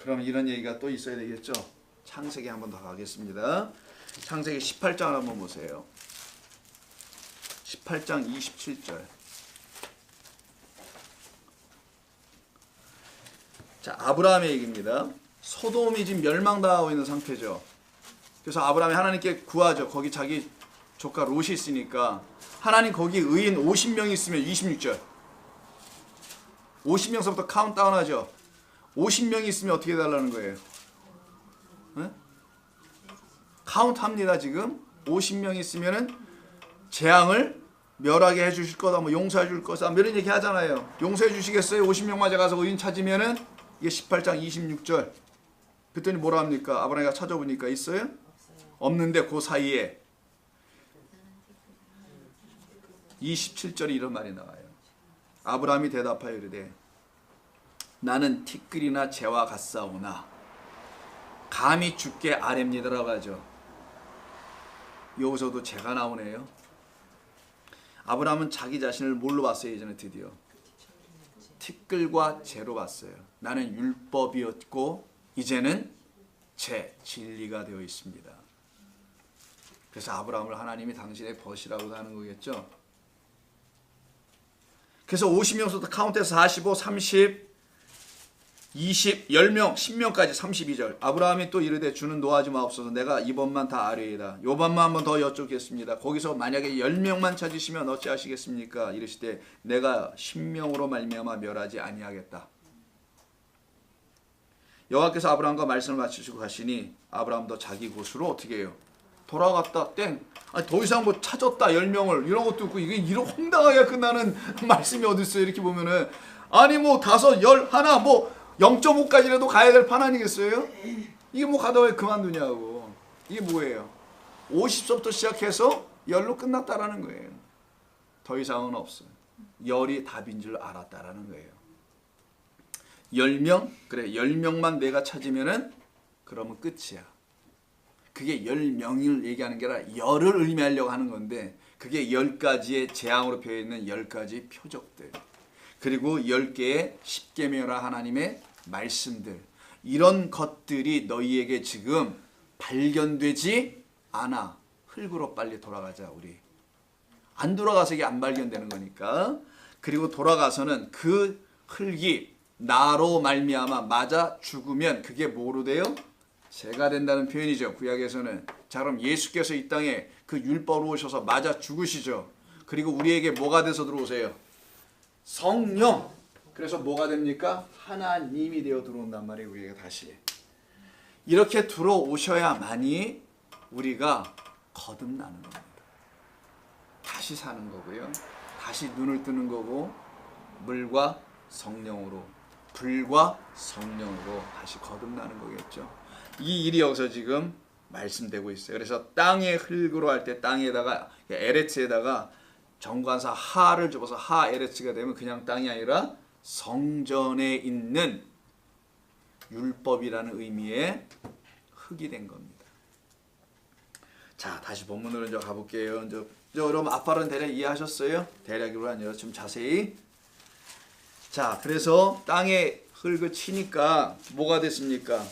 그럼 이런 얘기가 또 있어야 되겠죠. 창세기 한번 더 가겠습니다. 창세기 18장 한번 보세요. 18장 27절. 자, 아브라함의 얘기입니다. 소돔이 지금 멸망당하고 있는 상태죠. 그래서 아브라함이 하나님께 구하죠. 거기 자기 조카 롯이 있으니까 하나님 거기 의인 50명이 있으면 26절. 50명서부터 카운트다운 하죠. 50명이 있으면 어떻게 해달라는 거예요? 네? 카운트합니다. 지금 50명이 있으면은 재앙을 멸하게 해주실 거다, 뭐 용서해 줄 거다, 뭐 이런 얘기 하잖아요. 용서해 주시겠어요? 50명 맞아가서 의인 찾으면은 이게 18장 26절. 그랬더니 뭐라 합니까? 아브라함이가 찾아보니까 있어요? 없는데 그 사이에 27절에 이런 말이 나와요. 아브라함이 대답하여 이르되 나는 티끌이나 재와 같사오나 감히 주께 아뢰니다라고 하죠. 여기서도 재가 나오네요. 아브라함은 자기 자신을 뭘로 봤어요? 예전에 드디어 티끌과 재로 봤어요. 나는 율법이었고 이제는 재, 진리가 되어 있습니다. 그래서 아브라함을 하나님이 당신의 벗이라고 하는 거겠죠. 그래서 50명부터 카운트해서 45, 30, 20, 10명, 10명까지 32절. 아브라함이 또 이르되 주는 노하지 마옵소서. 내가 이번만 다 아뢰이다. 요번만 한번 더 여쭙겠습니다. 거기서 만약에 10명만 찾으시면 어찌하시겠습니까? 이르시되 내가 10명으로 말미암아 멸하지 아니하겠다. 여호와께서 아브라함과 말씀을 마치시고 가시니 아브라함도 자기 곳으로 어떻게 해요? 돌아갔다. 땡. 아니, 더 이상 뭐 찾았다 10명을 이런 것도 없고 이게 이런 황당하게 끝나는 말씀이 어디 있어요? 이렇게 보면은 아니 뭐 5, 10, 하나 뭐 0.5까지라도 가야 될 판 아니겠어요? 이게 뭐 가다 왜 그만두냐고. 이게 뭐예요? 50서부터 시작해서 10로 끝났다라는 거예요. 더 이상은 없어요. 10이 답인 줄 알았다라는 거예요. 10명? 그래 10명만 내가 찾으면은 그러면 끝이야. 그게 10명을 얘기하는 게 아니라 열을 의미하려고 하는 건데 그게 10가지의 재앙으로 표현있는 10가지 표적들 그리고 10개의 십계명이라 하나님의 말씀들 이런 것들이 너희에게 지금 발견되지 않아. 흙으로 빨리 돌아가자 우리. 안 돌아가서 이게 안 발견되는 거니까. 그리고 돌아가서는 그 흙이 나로 말미암아 맞아 죽으면 그게 뭐로 돼요? 죄가 된다는 표현이죠. 구약에서는. 자 그럼 예수께서 이 땅에 그 율법으로 오셔서 맞아 죽으시죠. 그리고 우리에게 뭐가 돼서 들어오세요? 성령. 그래서 뭐가 됩니까? 하나님이 되어 들어온단 말이에요. 우리에게 다시. 이렇게 들어오셔야만이 우리가 거듭나는 겁니다. 다시 사는 거고요. 다시 눈을 뜨는 거고 물과 성령으로 불과 성령으로 다시 거듭나는 거겠죠. 이 일이 여기서 지금 말씀되고 있어요. 그래서 땅의 흙으로 할 때 땅에다가 에레츠에다가 정관사 하를 접어서 하 에레츠가 되면 그냥 땅이 아니라 성전에 있는 율법이라는 의미의 흙이 된 겁니다. 자 다시 본문으로 이제 가볼게요. 이제 여러분 앞발은 대략 이해하셨어요? 대략으로 아니라 좀 자세히. 자 그래서 땅에 흙을 치니까 뭐가 됐습니까?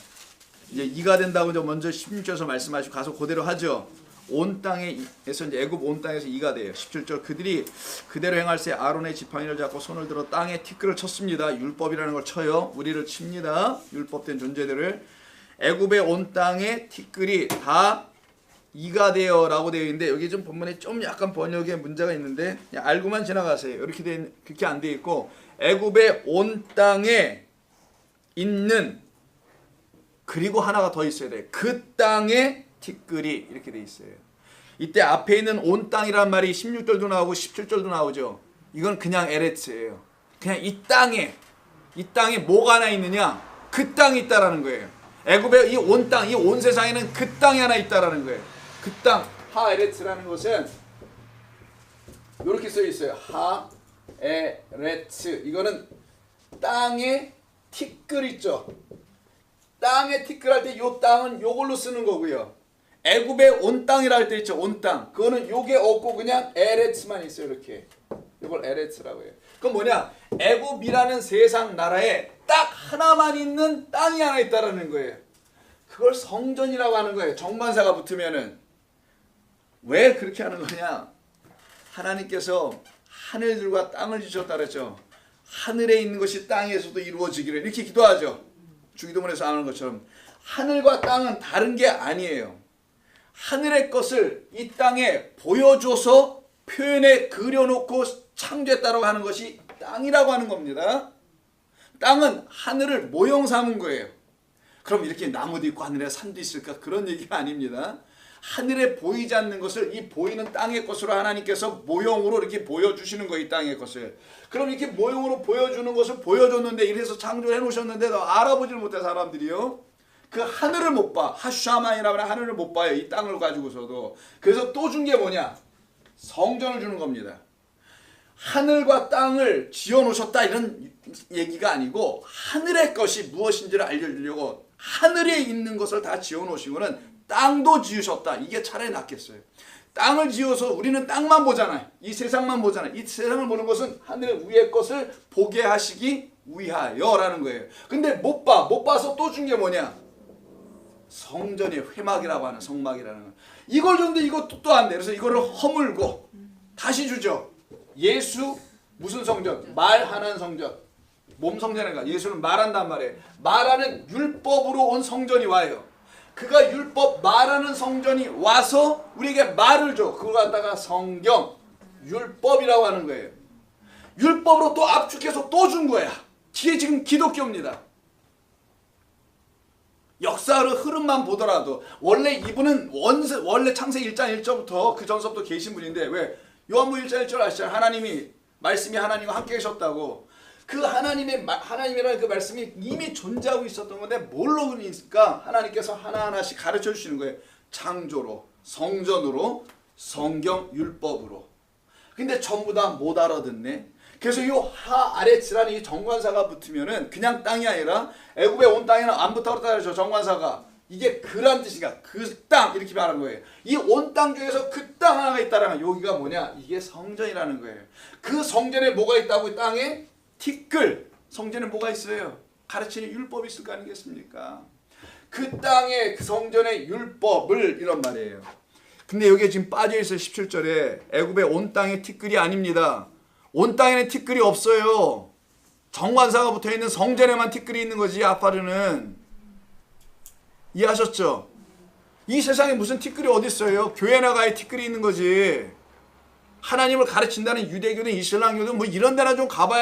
이제 이가 된다고 이제 먼저 16절에서 말씀하시고 가서 그대로 하죠. 온 땅에서 이제 애굽 온 땅에서 이가 돼요. 17절 그들이 그대로 행할세 아론의 지팡이를 잡고 손을 들어 땅에 티끌을 쳤습니다. 율법이라는 걸 쳐요. 우리를 칩니다. 율법된 존재들을. 애굽의 온 땅에 티끌이 다 이가 되어라고 되어 있는데 여기 좀 본문에 좀 약간 번역에 문제가 있는데 그냥 알고만 지나가세요. 그렇게 안 되어 있고 애굽의 온 땅에 있는 그리고 하나가 더 있어야 돼. 그 땅에 티끌이 이렇게 돼 있어요. 이때 앞에 있는 온 땅이란 말이 16절도 나오고 17절도 나오죠. 이건 그냥 에레츠예요. 그냥 이 땅에 뭐가 하나 있느냐? 그 땅이 있다라는 거예요. 애굽의 이 온 땅, 이 온 세상에는 그 땅이 하나 있다라는 거예요. 그 땅, 하 에레츠라는 것은 이렇게 써 있어요. 하 에레츠. 이거는 땅에 티끌 있죠. 땅에 티끌 할 때 요 땅은 요걸로 쓰는 거고요. 애굽의 온 땅이라 할 때 있죠. 온 땅. 그거는 요게 없고 그냥 에레츠만 있어요. 이렇게. 이걸 에레츠라고 해요. 그건 뭐냐? 애굽이라는 세상 나라의 딱 하나만 있는 땅이 하나 있다라는 거예요. 그걸 성전이라고 하는 거예요. 정관사가 붙으면은. 왜 그렇게 하는 거냐? 하나님께서 하늘들과 땅을 지으셨다 그랬죠. 하늘에 있는 것이 땅에서도 이루어지기를 이렇게 기도하죠. 주기도문에서 하는 것처럼. 하늘과 땅은 다른 게 아니에요. 하늘의 것을 이 땅에 보여줘서 표현에 그려놓고 창조했다고 하는 것이 땅이라고 하는 겁니다. 땅은 하늘을 모형 삼은 거예요. 그럼 이렇게 나무도 있고 하늘에 산도 있을까? 그런 얘기가 아닙니다. 하늘에 보이지 않는 것을 이 보이는 땅의 것으로 하나님께서 모형으로 이렇게 보여주시는 거예요. 이 땅의 것을. 그럼 이렇게 모형으로 보여주는 것을 보여줬는데 이래서 창조해 놓으셨는데 알아보질 못해 사람들이요. 그 하늘을 못 봐. 하샤만이라고 하는 하늘을 못 봐요. 이 땅을 가지고서도. 그래서 또 준 게 뭐냐? 성전을 주는 겁니다. 하늘과 땅을 지어놓으셨다 이런 얘기가 아니고 하늘의 것이 무엇인지를 알려주려고 하늘에 있는 것을 다 지어놓으시고는 땅도 지으셨다. 이게 차라리 낫겠어요. 땅을 지어서 우리는 땅만 보잖아요. 이 세상만 보잖아요. 이 세상을 보는 것은 하늘 위의 것을 보게 하시기 위하여라는 거예요. 근데 못 봐. 못 봐서 또 준 게 뭐냐? 성전의 회막이라고 하는 성막이라는 거. 이걸 줬는데 이것도 또 안 돼. 그래서 이거를 허물고 다시 주죠. 예수 무슨 성전? 말하는 성전. 몸 성전인가? 예수는 말한단 말이에요. 말하는 율법으로 온 성전이 와요. 그가 율법 말하는 성전이 와서 우리에게 말을 줘. 그걸 갖다가 성경, 율법이라고 하는 거예요. 율법으로 또 압축해서 또 준 거야. 이게 지금 기독교입니다. 역사의 흐름만 보더라도 원래 이분은 원래 창세기 1장 1절부터 그 전서부터 계신 분인데 왜? 요한복음 1장 1절 아시잖아요. 하나님이 말씀이 하나님과 함께 계셨다고. 그 하나님이라는 그 말씀이 이미 존재하고 있었던 건데 뭘로 그러니까 하나님께서 하나하나씩 가르쳐 주시는 거예요. 창조로, 성전으로, 성경, 율법으로. 근데 전부 다 못 알아듣네. 그래서 이 하아레츠라는 이 정관사가 붙으면은 그냥 땅이 아니라 애굽에 온 땅에는 안 붙어 그랬다 그러죠. 정관사가. 이게 그란 뜻이니까 그 땅 이렇게 말하는 거예요. 이 온 땅 중에서 그 땅 하나가 있다라는 여기가 뭐냐? 이게 성전이라는 거예요. 그 성전에 뭐가 있다고? 이 땅에 티끌. 성전에 뭐가 있어요? 가르치는 율법이 있을 거 아니겠습니까? 그 땅에 그 성전의 율법을 이런 말이에요. 근데 여기에 지금 빠져있어요. 17절에 애굽의 온 땅에 티끌이 아닙니다. 온 땅에는 티끌이 없어요. 정관사가 붙어있는 성전에만 티끌이 있는 거지. 아파르는. 이해하셨죠? 이 세상에 무슨 티끌이 어디 있어요? 교회 나가야 티끌이 있는 거지. 하나님을 가르친다는 유대교든 이슬람교든 뭐 이런 데나 좀 가봐야